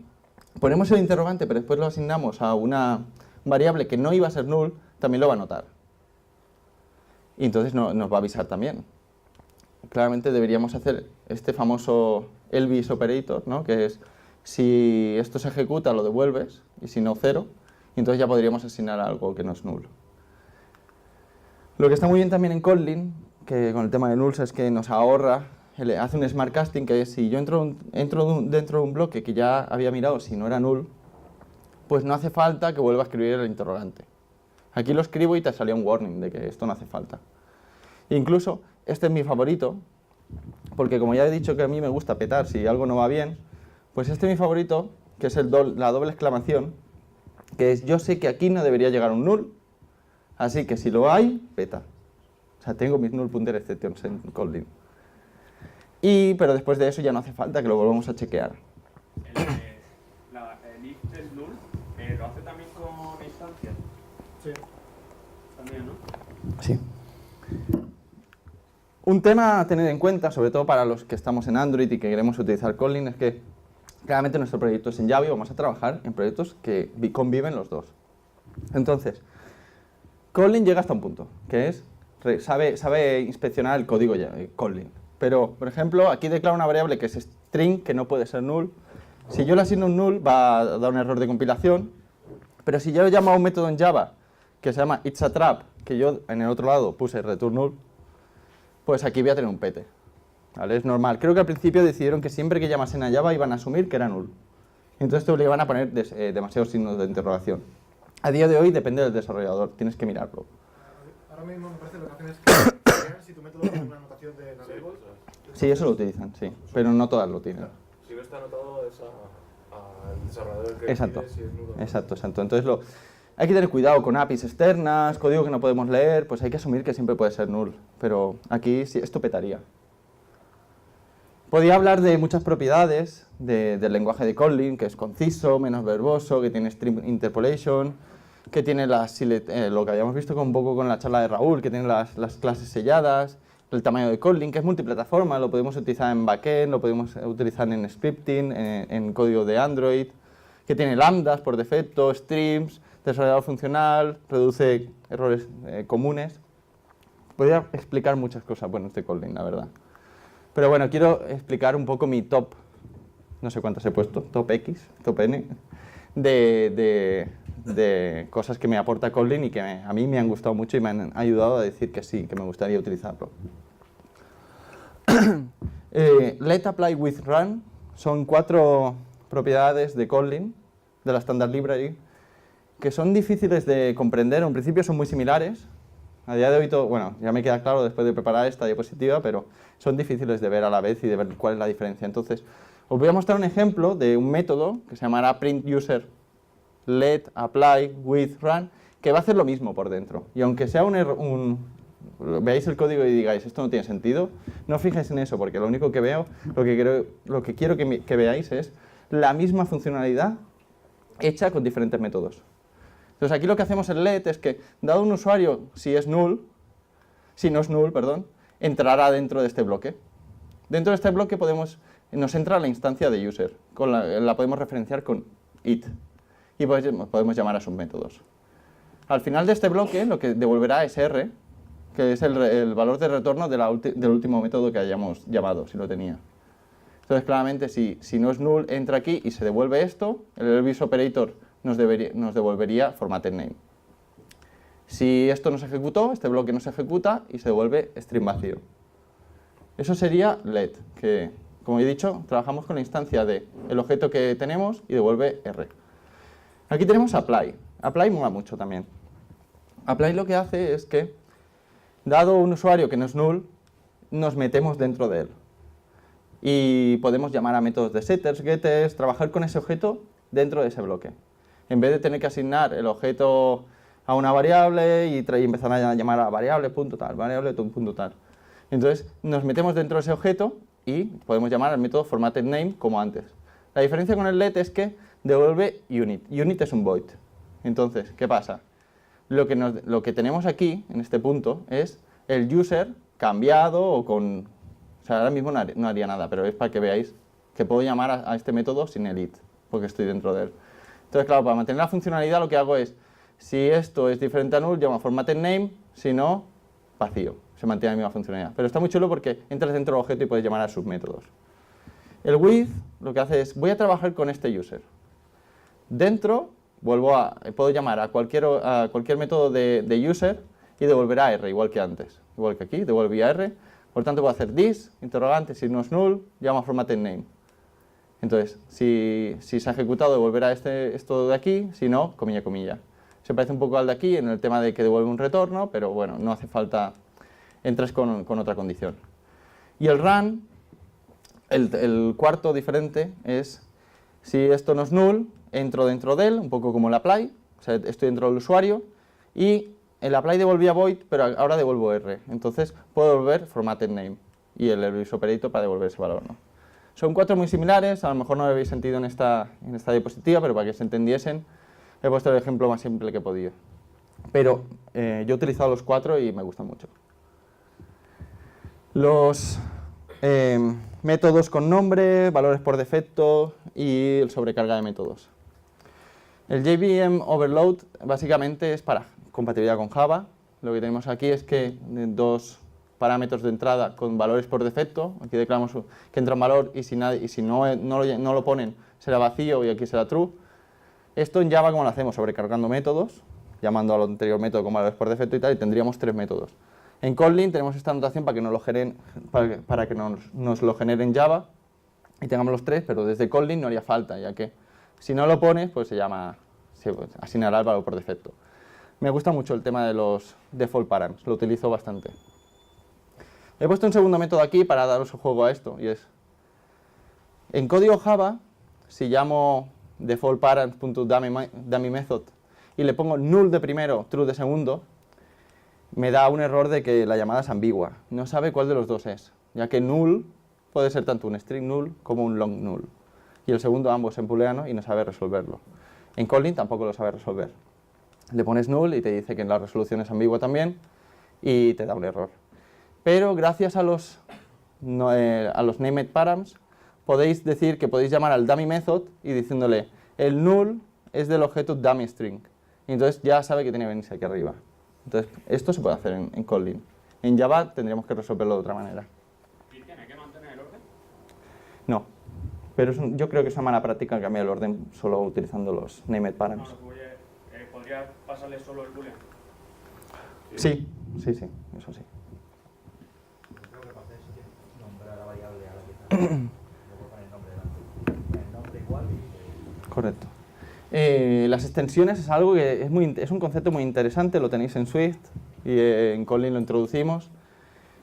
ponemos el interrogante pero después lo asignamos a una variable que no iba a ser null, también lo va a notar. Y entonces nos va a avisar también. Claramente deberíamos hacer este famoso Elvis operator, ¿no? Que es si esto se ejecuta lo devuelves y si no, 0. Y entonces ya podríamos asignar algo que no es null. Lo que está muy bien también en Kotlin, que con el tema de nulls, es que nos ahorra, hace un smart casting, que es si yo entro dentro de un bloque que ya había mirado si no era null, pues no hace falta que vuelva a escribir el interrogante. Aquí lo escribo y te salía un warning de que esto no hace falta. Incluso, este es mi favorito, porque como ya he dicho que a mí me gusta petar si algo no va bien, pues este es mi favorito, que es la doble exclamación, que es yo sé que aquí no debería llegar un null, así que si lo hay, peta. O sea, tengo mis null pointer exceptions en Kotlin. Pero después de eso ya no hace falta que lo volvamos a chequear. El if del null lo hace también con instancias. Sí. También, ¿no? Sí. Un tema a tener en cuenta, sobre todo para los que estamos en Android y que queremos utilizar Kotlin, es que claramente nuestro proyecto es en Java y vamos a trabajar en proyectos que conviven los dos. Entonces, Kotlin llega hasta un punto, que es, sabe inspeccionar el código Kotlin. Pero, por ejemplo, aquí declara una variable que es string, que no puede ser null. Si yo le asigno un null, va a dar un error de compilación. Pero si yo llamo a un método en Java que se llama it's a trap, que yo en el otro lado puse return null, pues aquí voy a tener un pete. ¿Vale? Es normal. Creo que al principio decidieron que siempre que llamasen a Java iban a asumir que era null. Entonces te obligaban a poner demasiados signos de interrogación. A día de hoy depende del desarrollador, tienes que mirarlo. Ahora mismo me parece que lo que hacen es crear si tu método tiene una anotación de navegable. Sí, eso lo utilizan, sí, pero no todas lo tienen. Si no está anotado es al desarrollador que Exacto, decide si es nulo. exacto. Entonces hay que tener cuidado con APIs externas, código que no podemos leer, pues hay que asumir que siempre puede ser null, pero aquí sí, esto petaría. Podía hablar de muchas propiedades del lenguaje de Kotlin, que es conciso, menos verboso, que tiene string interpolation, que tiene lo que habíamos visto un poco con la charla de Raúl, que tiene las clases selladas, el tamaño de Kotlin, que es multiplataforma, lo podemos utilizar en backend, lo podemos utilizar en scripting, en código de Android, que tiene lambdas por defecto, streams, desarrollador funcional, reduce errores comunes. Podría explicar muchas cosas buenas de Kotlin, la verdad. Pero bueno, quiero explicar un poco mi top, no sé cuántas he puesto, top X, top N, de cosas que me aporta Kotlin y que a mí me han gustado mucho y me han ayudado a decir que sí, que me gustaría utilizarlo. Let apply with run son 4 propiedades de Kotlin, de la Standard Library, que son difíciles de comprender. En principio son muy similares. A día de hoy, bueno, ya me queda claro después de preparar esta diapositiva, pero son difíciles de ver a la vez y de ver cuál es la diferencia. Entonces, os voy a mostrar un ejemplo de un método que se llamará printUser let apply with run, que va a hacer lo mismo por dentro. Y aunque sea veáis el código y digáis, esto no tiene sentido, no fijéis en eso, porque lo único que veo, lo que quiero que veáis es la misma funcionalidad hecha con diferentes métodos. Entonces aquí lo que hacemos en let es que, dado un usuario, si no es null, perdón, entrará dentro de este bloque. Dentro de este bloque nos entra la instancia de user, la podemos referenciar con it, y podemos llamar a sus métodos. Al final de este bloque lo que devolverá es r, que es el valor de retorno del último método que hayamos llamado, si lo tenía. Entonces claramente si no es null, entra aquí y se devuelve esto, el Elvis operator nos devolvería formatted name. Si esto no se ejecutó, este bloque no se ejecuta y se devuelve string vacío. Eso sería let, que como he dicho, trabajamos con la instancia del objeto que tenemos y devuelve r. Aquí tenemos apply. Apply mola mucho también. Apply lo que hace es que, dado un usuario que no es null, nos metemos dentro de él. Y podemos llamar a métodos de setters, getters, trabajar con ese objeto dentro de ese bloque. En vez de tener que asignar el objeto a una variable y empezar a llamar a variable punto tal, variable punto tal. Entonces nos metemos dentro de ese objeto y podemos llamar al método formatted name como antes. La diferencia con el let es que devuelve unit. Unit es un void. Entonces, ¿qué pasa? Lo que tenemos aquí, en este punto, es el user cambiado o con... O sea, ahora mismo no haría nada, pero es para que veáis que puedo llamar a este método sin el it, porque estoy dentro de él. Entonces, claro, para mantener la funcionalidad lo que hago es, si esto es diferente a null, llamo a formatted name, si no, vacío. Se mantiene la misma funcionalidad. Pero está muy chulo porque entras dentro del objeto y puedes llamar a sus métodos. El with lo que hace es, voy a trabajar con este user. Dentro, puedo llamar a cualquier método de user y devolverá r, igual que antes. Igual que aquí, devolvía r. Por tanto, puedo hacer this, interrogante, si no es null, llamo a formatted name. Entonces, si se ha ejecutado, devolverá esto de aquí, si no, comilla, comilla. Se parece un poco al de aquí en el tema de que devuelve un retorno, pero bueno, no hace falta, entras con otra condición. Y el run, el cuarto diferente es, si esto no es null, entro dentro de él, un poco como el apply, o sea, estoy dentro del usuario, y el apply devolvía void, pero ahora devuelvo r. Entonces puedo devolver formatted name y el Elvis operator para devolver ese valor, ¿no? Son cuatro muy similares, a lo mejor no lo habéis sentido en esta diapositiva, pero para que se entendiesen, he puesto el ejemplo más simple que he podido. Pero yo he utilizado los cuatro y me gustan mucho. Los métodos con nombre, valores por defecto y el sobrecarga de métodos. El JVM Overload básicamente es para compatibilidad con Java. Lo que tenemos aquí es que dos parámetros de entrada con valores por defecto. Aquí declaramos que entra un valor y si no lo ponen será vacío y aquí será true. Esto en Java, ¿cómo lo hacemos? Sobrecargando métodos, llamando al anterior método con valores por defecto y tal, y tendríamos tres métodos. En Kotlin tenemos esta notación para que nos lo genere en Java y tengamos los tres, pero desde Kotlin no haría falta, ya que si no lo pones, pues se asignará el valor por defecto. Me gusta mucho el tema de los default params, lo utilizo bastante. He puesto un segundo método aquí para daros un juego a esto, y es, en código Java, si llamo default params.dummy method y le pongo null de primero, true de segundo, me da un error de que la llamada es ambigua. No sabe cuál de los dos es, ya que null puede ser tanto un string null como un long null. Y el segundo ambos en booleano y no sabe resolverlo. En Kotlin tampoco lo sabe resolver. Le pones null y te dice que la resolución es ambigua también y te da un error. Pero gracias a los named params podéis decir que podéis llamar al dummy method y diciéndole el null es del objeto dummy string. Y entonces ya sabe que tiene que venirse aquí arriba. Entonces esto se puede hacer en Kotlin. En Java tendríamos que resolverlo de otra manera. ¿Y tiene que mantener el orden? No, pero yo creo que es una mala práctica cambiar el orden solo utilizando los named No, params. ¿podría pasarle solo el boolean? Sí, eso sí. Creo que para hacer eso tienes que nombrar a la variable a la que está. Luego poner el nombre delante. El nombre igual y... Correcto. Las extensiones es algo que es un concepto muy interesante, lo tenéis en Swift y en Kotlin lo introducimos.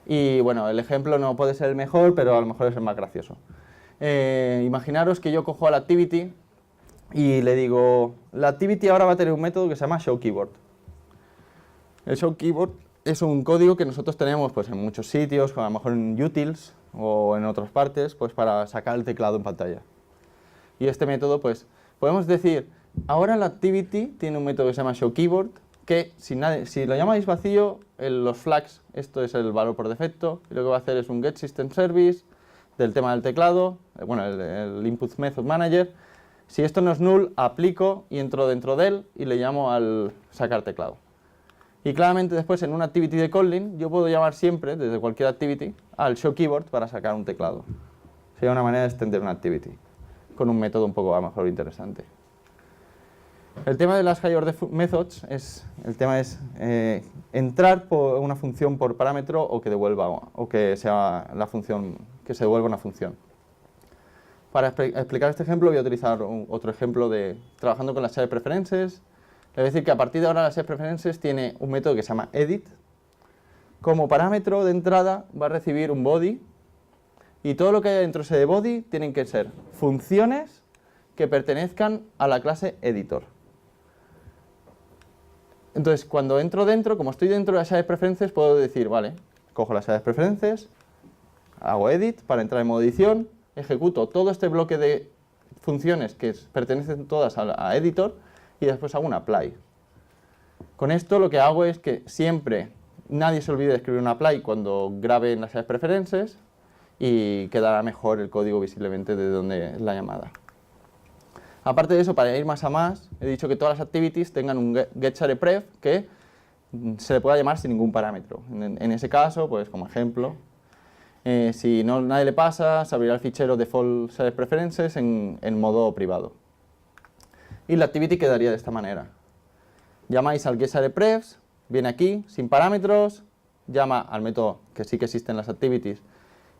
Y bueno, el ejemplo no puede ser el mejor, pero a lo mejor es el más gracioso. Imaginaros que yo cojo a la activity y le digo, la activity ahora va a tener un método que se llama showKeyboard. El showKeyboard es un código que nosotros tenemos pues, en muchos sitios, a lo mejor en utils o en otras partes, pues para sacar el teclado en pantalla. Y este método, pues, podemos decir, ahora la activity tiene un método que se llama showKeyboard, que si lo llamáis vacío, los flags, esto es el valor por defecto, y lo que va a hacer es un getSystemService del tema del teclado, bueno, el input method manager. Si esto no es null, aplico y entro dentro de él y le llamo al sacar teclado. Y claramente después en una activity de Kotlin yo puedo llamar siempre, desde cualquier activity, al showKeyboard para sacar un teclado. Sería una manera de extender una activity, con un método un poco a lo mejor interesante. El tema de las higher methods el tema es entrar por una función por parámetro o que devuelva, o que sea la función, que se devuelva una función. Para explicar este ejemplo voy a utilizar otro ejemplo de trabajando con las shared preferences. Es decir, que a partir de ahora las shared preferences tiene un método que se llama edit. Como parámetro de entrada va a recibir un body y todo lo que haya dentro de ese body tienen que ser funciones que pertenezcan a la clase editor. Entonces, cuando entro dentro, como estoy dentro de las shared preferences, puedo decir, vale, cojo las shared preferences, hago edit para entrar en modo edición, ejecuto todo este bloque de funciones que pertenecen todas a editor y después hago un apply. Con esto lo que hago es que siempre nadie se olvide de escribir un apply cuando grabe en las shared preferences y quedará mejor el código visiblemente de donde es la llamada. Aparte de eso, para ir más a más, he dicho que todas las activities tengan un getSharedPref que se le pueda llamar sin ningún parámetro. En ese caso, pues como ejemplo, si nadie le pasa, se abrirá el fichero default shared preferences en modo privado. Y la activity quedaría de esta manera. Llamáis al getSharedPrefs, viene aquí, sin parámetros, llama al método que sí que existe en las activities,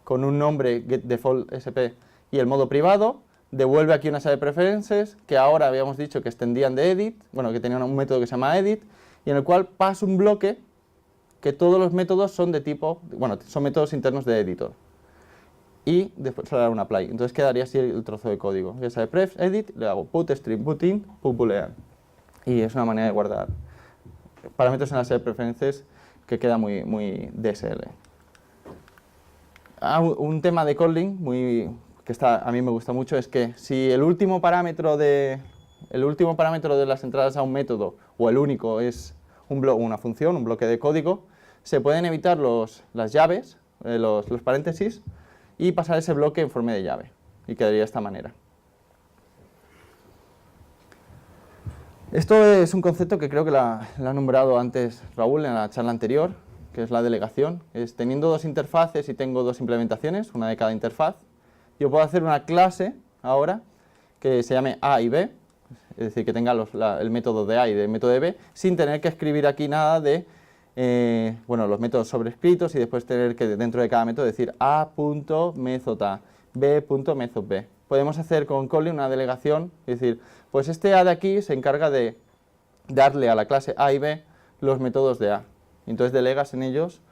con un nombre getDefaultSP y el modo privado, devuelve aquí una shared preferences que ahora habíamos dicho que extendían de edit, bueno, que tenían un método que se llama edit, y en el cual paso un bloque que todos los métodos son de tipo, bueno, son métodos internos de editor. Y después se le da un apply. Entonces quedaría así el trozo de código. getSharedPrefs, edit, le hago put string put in, put boolean. Y es una manera de guardar parámetros en las shared preferences que queda muy DSL. Un tema de Kotlin que a mí me gusta mucho es que si el último parámetro de las entradas a un método o el único es una función, un bloque de código, se pueden evitar las llaves, los paréntesis y pasar ese bloque en forma de llave y quedaría de esta manera. Esto es un concepto que creo que lo ha nombrado antes Raúl en la charla anterior, que es la delegación. Es teniendo dos interfaces y tengo dos implementaciones, una de cada interfaz, yo puedo hacer una clase ahora que se llame A y B, es decir, que tenga el método de A y el método de B, sin tener que escribir aquí nada de los métodos sobrescritos y después tener que dentro de cada método decir A.method A, B.method B. Podemos hacer con Kotlin una delegación, es decir, pues este A de aquí se encarga de darle a la clase A y B los métodos de A. Entonces delegas en ellos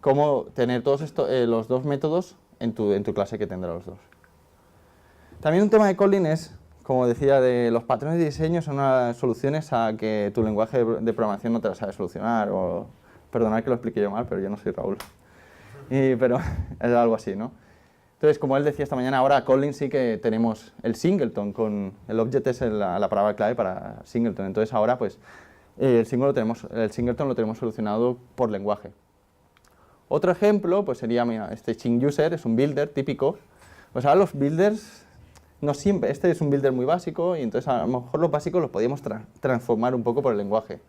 cómo tener todos los dos métodos en tu clase que tendrá los dos. También un tema de Kotlin es, como decía, de los patrones de diseño son unas soluciones a que tu lenguaje de programación no te las sabe solucionar. Perdonad que lo explique yo mal, pero yo no soy Raúl. Pero es algo así, ¿no? Entonces, como él decía esta mañana, ahora Kotlin sí que tenemos el singleton, el object es la palabra clave para singleton. Entonces ahora pues el singleton lo tenemos solucionado por lenguaje. Otro ejemplo pues sería, mira, este ChinUser es un builder típico. Pues ahora los builders, no siempre, este es un builder muy básico y entonces a lo mejor los básicos los podíamos transformar un poco por el lenguaje.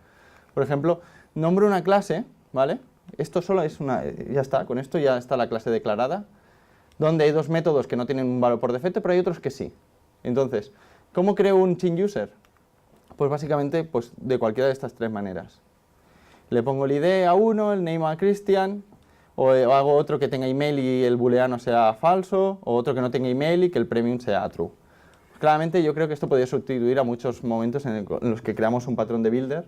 Por ejemplo, nombro una clase, ¿vale? Esto solo es ya está, con esto ya está la clase declarada, donde hay dos métodos que no tienen un valor por defecto, pero hay otros que sí. Entonces, ¿cómo creo un ChinUser? Pues básicamente pues, de cualquiera de estas tres maneras. Le pongo el ID a uno, el name a Christian, o hago otro que tenga email y el booleano sea falso, o otro que no tenga email y que el premium sea true. Claramente yo creo que esto podría sustituir a muchos momentos en los que creamos un patrón de builder,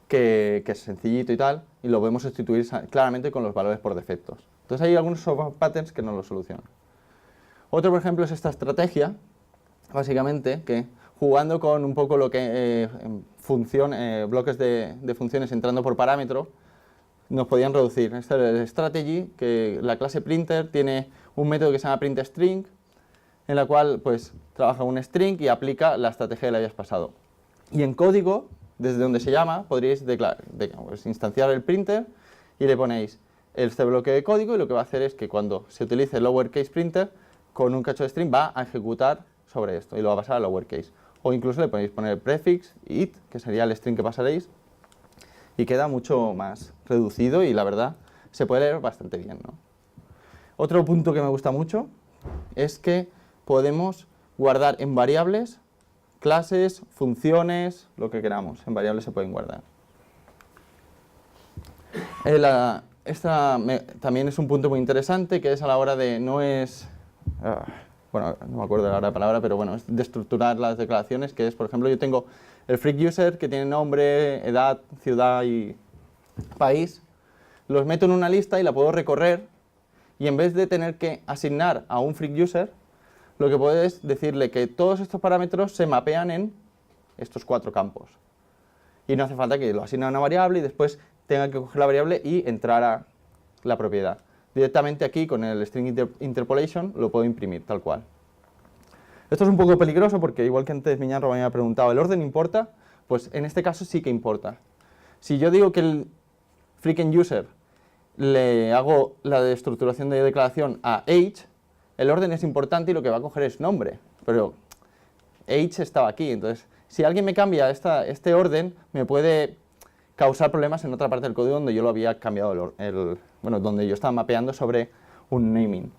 que es sencillito y tal, y lo podemos sustituir claramente con los valores por defectos. Entonces hay algunos patterns que no lo solucionan. Otro, por ejemplo, es esta estrategia, básicamente, que jugando con un poco lo que bloques de funciones entrando por parámetro, nos podían reducir. Esta es la strategy, que la clase printer tiene un método que se llama printString, en la cual pues trabaja un string y aplica la estrategia que le hayas pasado. Y en código, desde donde se llama, podríais instanciar el printer y le ponéis este bloque de código y lo que va a hacer es que cuando se utilice el lowercase printer, con un cacho de string va a ejecutar sobre esto y lo va a pasar a lowercase. O incluso le podéis poner el prefix, it, que sería el string que pasaréis, y queda mucho más reducido y la verdad se puede leer bastante bien, ¿no? Otro punto que me gusta mucho es que podemos guardar en variables clases, funciones, lo que queramos. En variables se pueden guardar. También es un punto muy interesante, que es a la hora de, bueno, no me acuerdo ahora la palabra, pero bueno, es de estructurar las declaraciones, que es, por ejemplo, yo tengo el freak user que tiene nombre, edad, ciudad y país, los meto en una lista y la puedo recorrer y en vez de tener que asignar a un freak user, lo que puedo es decirle que todos estos parámetros se mapean en estos 4 campos. Y no hace falta que lo asigne a una variable y después tenga que coger la variable y entrar a la propiedad. Directamente aquí con el string interpolation lo puedo imprimir tal cual. Esto es un poco peligroso porque igual que antes Miñarro me había preguntado, ¿el orden importa? Pues en este caso sí que importa. Si yo digo que el freaking user le hago la estructuración de declaración a age, el orden es importante y lo que va a coger es nombre, pero age estaba aquí, entonces si alguien me cambia este orden me puede causar problemas en otra parte del código donde yo lo había cambiado, bueno, donde yo estaba mapeando sobre un naming.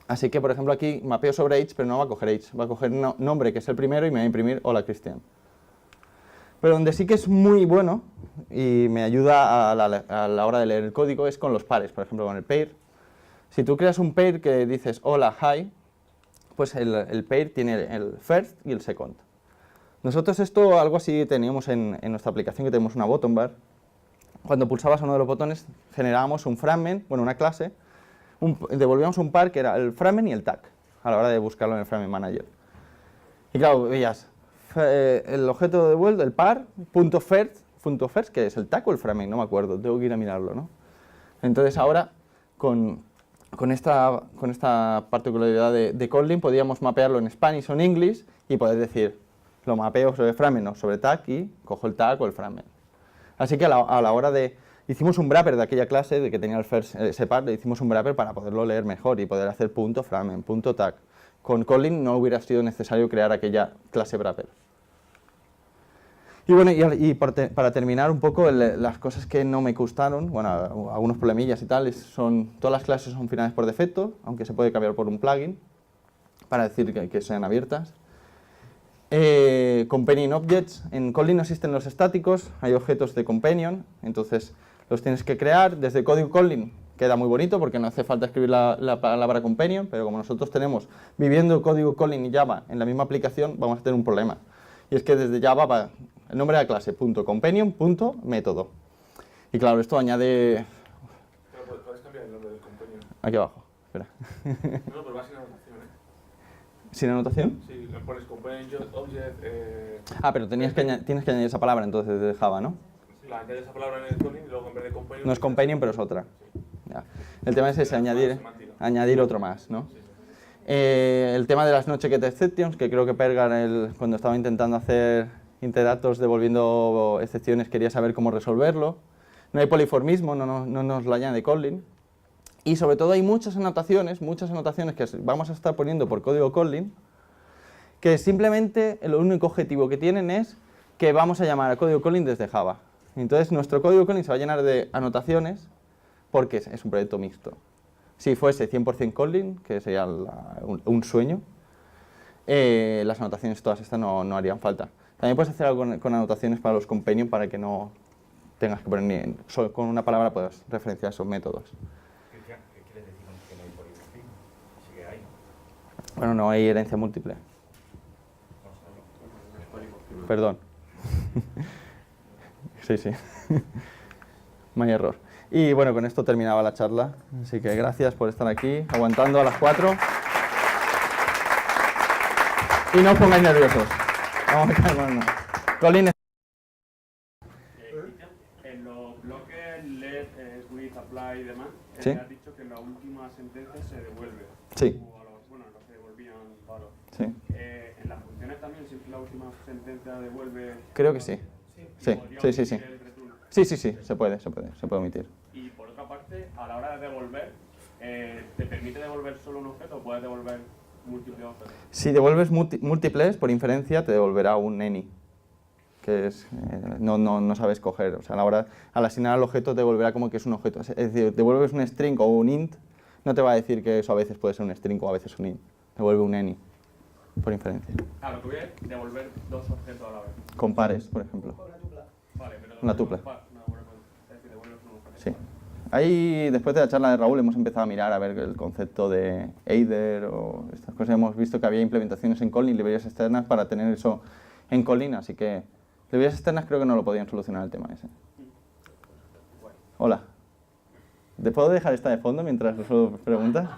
Así que, por ejemplo, aquí mapeo sobre age, pero no va a coger age, va a coger nombre, que es el primero, y me va a imprimir hola Cristian. Pero donde sí que es muy bueno y me ayuda a la hora de leer el código es con los pares, por ejemplo, con el pair. Si tú creas un pair que dices hola, hi, pues el pair tiene el first y el second. Nosotros esto, algo así teníamos en nuestra aplicación, que tenemos una button bar. Cuando pulsabas uno de los botones, generábamos un fragment, bueno, una clase, devolvíamos un par que era el fragment y el tag, a la hora de buscarlo en el fragment manager. Y claro, veías el objeto de vuelta, el par, .first, que es el tag o el fragment, no me acuerdo, tengo que ir a mirarlo, ¿no? Entonces ahora, con esta particularidad de Kotlin, podíamos mapearlo en Spanish o en English y poder decir, lo mapeo sobre fragment o sobre tag y cojo el tag o el fragment. Así que a la hora de... Hicimos un wrapper de aquella clase de que tenía el first, ese par, le hicimos un wrapper para poderlo leer mejor y poder hacer .fragment, .tag. Con Kotlin no hubiera sido necesario crear aquella clase wrapper. Y bueno, para terminar un poco, las cosas que no me gustaron, bueno, algunos problemillas y tal, todas las clases son finales por defecto, aunque se puede cambiar por un plugin para decir que sean abiertas. Companion Objects, en Kotlin no existen los estáticos, hay objetos de companion, entonces los tienes que crear. Desde código Kotlin queda muy bonito porque no hace falta escribir la palabra companion, pero como nosotros tenemos viviendo código Kotlin y Java en la misma aplicación, vamos a tener un problema. Y es que desde Java va el nombre de la clase, .companion.método. Y claro, esto añade... Pero puedes cambiar el nombre del companion. Aquí abajo, espera. No, pero va sin anotación, ¿eh? ¿Sin anotación? Sí, le pones companion object... Pero tienes que añadir esa palabra entonces de Java, ¿no? La añades esa palabra en el Kotlin y luego en vez de companion... No es companion, pero es otra. Sí. Ya. El tema es ese, añadir otro más, ¿no? Sí, sí. El tema de las no-checked exceptions, que creo que Pergar, cuando estaba intentando hacer interactos devolviendo excepciones, quería saber cómo resolverlo. No hay poliformismo, no nos lo añade Kotlin. Y sobre todo hay muchas anotaciones que vamos a estar poniendo por código Kotlin, que simplemente el único objetivo que tienen es que vamos a llamar a código Kotlin desde Java. Entonces nuestro código Kotlin se va a llenar de anotaciones porque es un proyecto mixto. Si fuese 100% Kotlin, que sería un sueño, las anotaciones todas estas no harían falta. También puedes hacer algo con anotaciones para los companion para que no tengas que poner solo con una palabra puedes referenciar esos métodos. ¿Qué quieres decir con que no hay polimorfismo? Sí que hay, ¿no? Bueno, no hay herencia múltiple. Perdón. Sí. No hay error. Y bueno, con esto terminaba la charla. Así que gracias por estar aquí, aguantando a las 4. Y no os pongáis nerviosos. Vamos a calmarnos. Colin. En los bloques let, with, apply y demás, ¿Sí? has dicho que en la última sentencia se devuelve. Sí. Bueno, los que devolvían valor. Sí. en las funciones también, si la última sentencia devuelve... Creo que sí. Sí, podría sí, sí, sí. omitir el return. Sí, sí, sí, se puede omitir. Y por otra parte, a la hora de devolver, ¿te permite devolver solo un objeto o puedes devolver múltiples objetos? Si devuelves múltiples, por inferencia, te devolverá un any, que es, no sabes coger. O sea, al asignar al objeto, te devolverá como que es un objeto. Es decir, devuelves un string o un int, no te va a decir que eso a veces puede ser un string o a veces un int. Devuelve un any, por inferencia. Lo que voy es devolver dos objetos a la vez. Con pares, por ejemplo. Vale, pero Una tupla. Es decir, devuelves un objeto. Sí. Ahí, después de la charla de Raúl, hemos empezado a mirar a ver el concepto de Aider o estas cosas. Hemos visto que había implementaciones en Kotlin, librerías externas para tener eso en Kotlin, así que librerías externas creo que no lo podían solucionar el tema ese. Hola. ¿Te puedo dejar esta de fondo mientras resuelvo preguntas?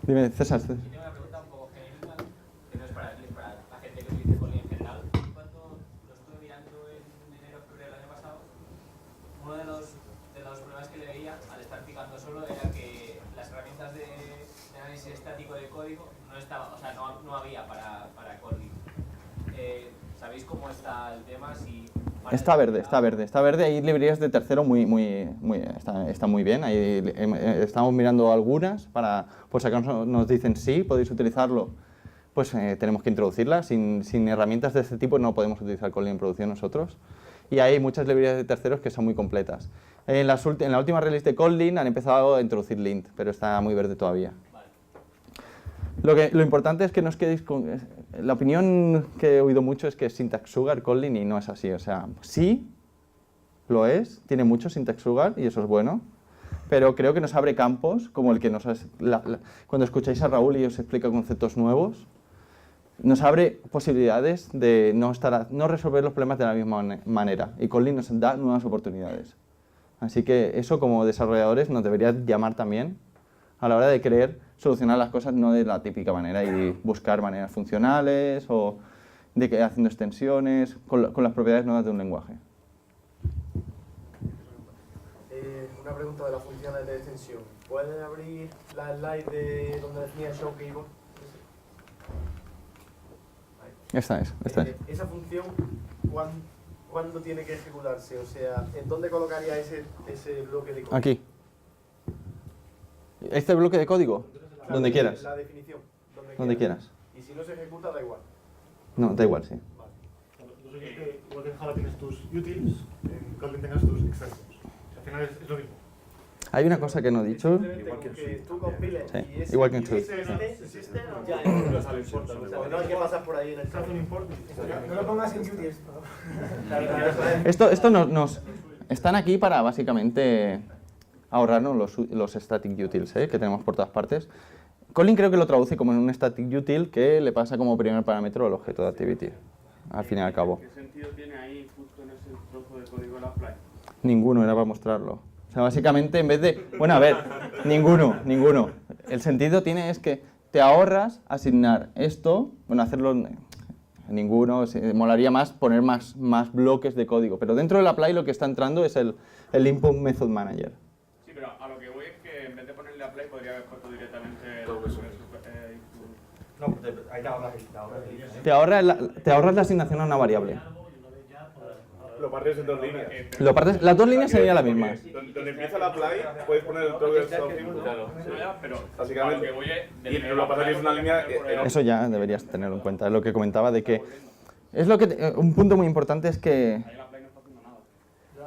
Dime, César. Yo tengo una pregunta un poco genérica, que no es para ti, es para la gente que utiliza Kotlin en general. Cuando lo estuve mirando en enero o febrero del año pasado, uno de los problemas que le veía al estar picando solo era que las herramientas de análisis estático de código no estaban, o sea, no había para Kotlin. ¿Sabéis cómo está el tema? Está verde. Hay librerías de tercero está muy bien. Ahí estamos mirando algunas para, por si acaso nos dicen sí, podéis utilizarlo, pues tenemos que introducirlas. Sin herramientas de este tipo no podemos utilizar Kotlin en producción nosotros. Y hay muchas librerías de terceros que son muy completas. En la última release de Kotlin han empezado a introducir lint, pero está muy verde todavía. Lo importante es que no os quedéis con... La opinión que he oído mucho es que es syntax sugar Kotlin y no es así. O sea, sí, lo es, tiene mucho syntax sugar y eso es bueno, pero creo que nos abre campos como el que cuando escucháis a Raúl y os explica conceptos nuevos, nos abre posibilidades de no resolver los problemas de la misma manera y Kotlin nos da nuevas oportunidades. Así que eso como desarrolladores nos debería llamar también a la hora de querer solucionar las cosas no de la típica manera y buscar maneras funcionales o de que haciendo extensiones con las propiedades nuevas de un lenguaje. Una pregunta de las funciones de extensión. ¿Puedes abrir la slide de donde decía show keyboard? Esta es. Esa función, ¿cuándo tiene que ejecutarse? O sea, ¿en dónde colocaría ese bloque de código? Aquí. Este bloque de código, donde quieras. La definición. Donde quieras. Y si no se ejecuta, da igual. No, da igual, sí. Vale. Tú sabes que igual que en Java tienes tus utils, en Kotlin tengas tus extensions. O sea, al final es lo mismo. Hay una cosa que no he dicho. Simplemente con que tú compiles Sí, y ese igual que en y ese Swift. existe, ¿no? Ya, O sea, que no hay que pasar por ahí en el Se hace un import y No lo pongas en utils. Esto están aquí para básicamente ahorrarnos los static utils que tenemos por todas partes. Kotlin creo que lo traduce como en un static util que le pasa como primer parámetro al objeto de activity, al fin y al cabo. ¿Qué sentido tiene ahí justo en ese trozo de código de la fly? Ninguno, era para mostrarlo. O sea, básicamente en vez de... Bueno, a ver, ninguno. El sentido tiene es que te ahorras asignar esto, bueno, hacerlo... Ninguno, molaría más poner más bloques de código, pero dentro del apply lo que está entrando es el input method manager. Sí, pero a lo que voy es que en vez de ponerle a play podría haber puesto directamente No, ahí te ahorras Te ahorras la asignación a una variable. Lo partes en dos líneas. Las dos líneas serían las mismas. Donde empieza la apply, puedes poner el toggle something. Claro, pero Básicamente. a lo que voy es... Y lo pasarías una línea. Eso ya deberías tenerlo en cuenta. Es lo que comentaba de que... un punto muy importante es que... Ahí la play no está haciendo nada.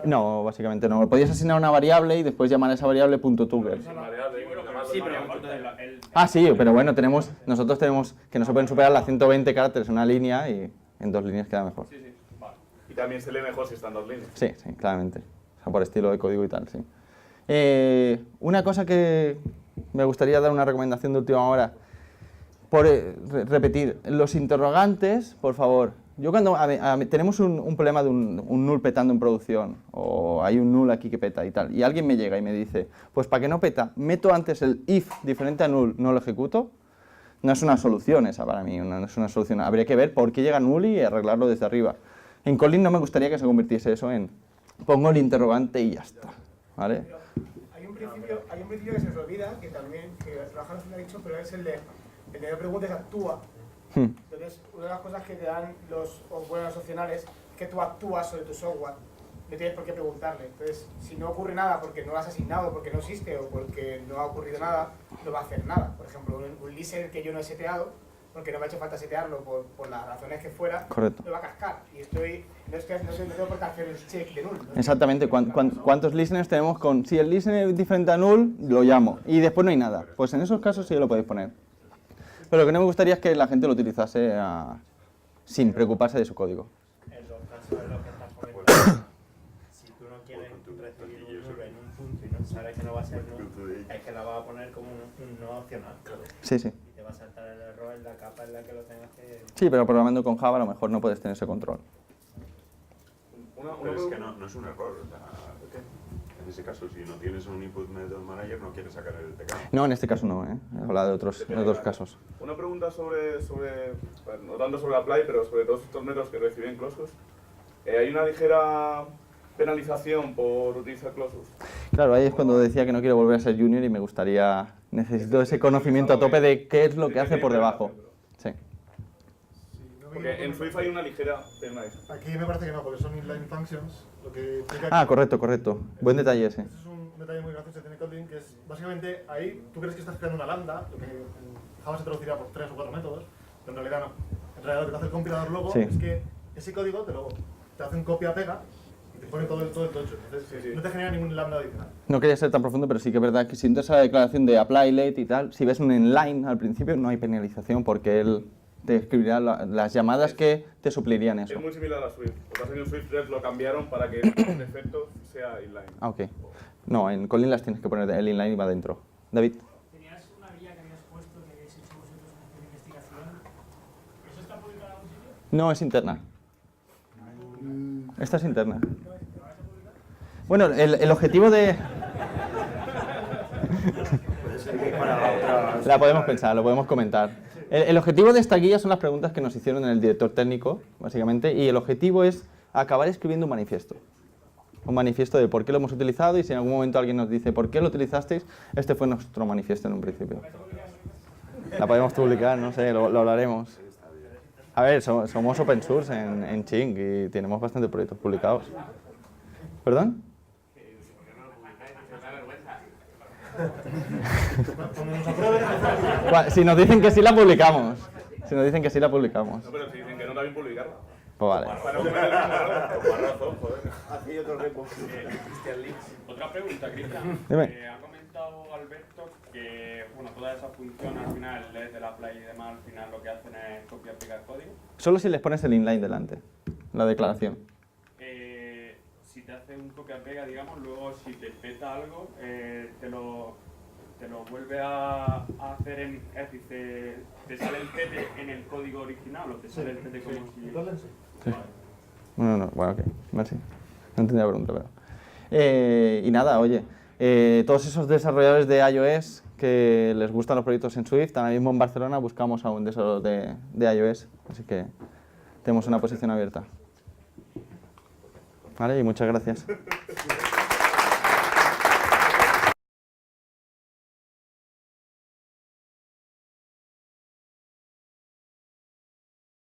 No, básicamente no. Podías asignar una variable y después llamar a esa variable .toggle. Sí, pero aparte el... Ah, sí, pero bueno, nosotros tenemos que no se pueden superar las 120 caracteres en una línea y en dos líneas queda mejor. Sí, vale. Y también se lee mejor si están dos líneas. Sí, claramente. O sea, por estilo de código y tal, sí. Una cosa que me gustaría dar una recomendación de última hora, por repetir, los interrogantes, por favor. Yo cuando tenemos un problema de un null petando en producción, o hay un null aquí que peta y tal, y alguien me llega y me dice, pues para que no peta, meto antes el if diferente a null, no lo ejecuto, no es una solución esa para mí, no es una solución. Habría que ver por qué llega null y arreglarlo desde arriba. En Kotlin no me gustaría que se convirtiese eso en pongo el interrogante y ya está, ¿vale? Hay un principio que se nos olvida, que también, que Rafa nos lo ha dicho, pero es el de no preguntes, actúa. Entonces, una de las cosas que te dan los buenos opcionales es que tú actúas sobre tu software. No tienes por qué preguntarle. Entonces, si no ocurre nada porque no lo has asignado, porque no existe o porque no ha ocurrido nada, no va a hacer nada. Por ejemplo, un listener que yo no he seteado, porque no me ha hecho falta setearlo por las razones que fuera, Correcto. lo va a cascar. Y no tengo por qué hacer el check de null. Exactamente. ¿Cuántos listeners tenemos con... Si el listener es diferente a null, lo llamo. Y después no hay nada. Pues en esos casos sí lo podéis poner. Pero lo que no me gustaría es que la gente lo utilizase sin preocuparse de su código. En los casos en los que estás comentando, si tú no quieres recibir un null en un punto y no sabes que no va a ser null, es que la vas a poner como un no opcional. Sí, sí. Y te va a saltar el error en la capa en la que lo tengas que... Sí, pero programando con Java a lo mejor no puedes tener ese control. Pero es que no es un error. En ese caso, si no tienes un input method manager, no quieres sacar el teclado. No, en este caso no, ¿eh? He hablado de otros casos. Una pregunta sobre bueno, no tanto sobre Apply, pero sobre todos estos métodos que reciben Closure. ¿Hay una ligera penalización por utilizar Closure? Claro, ahí es cuando decía que no quiero volver a ser junior y me gustaría... Necesito ese conocimiento a tope de qué es lo que hace por debajo. Sí. Porque en Swift hay una ligera penalización. Aquí me parece que no, porque son inline functions. Lo que implica Ah, que- correcto. Buen detalle ese. Ese es un detalle muy gracioso que tiene Kotlin, que es básicamente ahí tú crees que estás creando una lambda, lo que en Java se traduciría por 3 o 4 métodos, pero en realidad no. En realidad lo que te hace el compilador luego Sí. es que ese código te hace un copia-pega y te pone todo el tocho. Entonces no te genera ningún lambda adicional. No quería ser tan profundo, pero sí que es verdad que si entras a la declaración de apply late y tal, si ves un inline al principio no hay penalización porque él te escribirá las llamadas que te suplirían eso. Es muy similar a Swift. Lo que pasa es que en Swift 3 lo cambiaron para que el defecto sea inline. Ah, ok. No, en Kotlin las tienes que poner, el inline va dentro. David. Tenías una guía que habías puesto que habéis hecho vosotros de investigación. ¿Eso está publicado en algún sitio? No, es interna. Esta es interna. Bueno, el objetivo de... La podemos pensar, lo podemos comentar. El objetivo de esta guía son las preguntas que nos hicieron en el director técnico, básicamente, y el objetivo es acabar escribiendo un manifiesto. Un manifiesto de por qué lo hemos utilizado y si en algún momento alguien nos dice por qué lo utilizasteis, este fue nuestro manifiesto en un principio. La podemos publicar, no sé, lo hablaremos. A ver, somos open source en Ching y tenemos bastantes proyectos publicados. ¿Perdón? Si nos dicen que sí, la publicamos. Si nos dicen que sí, la publicamos. No, pero si dicen que no, también publicarla. Pues vale. Para no comer el mismo error. Con más razón, joder. Aquí otro repo. Otra pregunta, Cristian. Dime. Ha comentado Alberto que bueno, todas esas funciones al final, el LED de la play y demás, al final lo que hacen es copiar y pegar código. Solo si les pones el inline delante, la declaración. Si te hace un copia-pega, digamos, luego si te peta algo, te lo vuelve a hacer en... Es decir, te sale el pete en el código original o te sale el pete como si... Sí. No, bueno, ok, merci. No entendía la pregunta, pero... y nada, oye, todos esos desarrolladores de iOS que les gustan los proyectos en Swift, ahora mismo en Barcelona buscamos a un desarrollador de iOS, así que tenemos una posición abierta. Vale, y muchas gracias.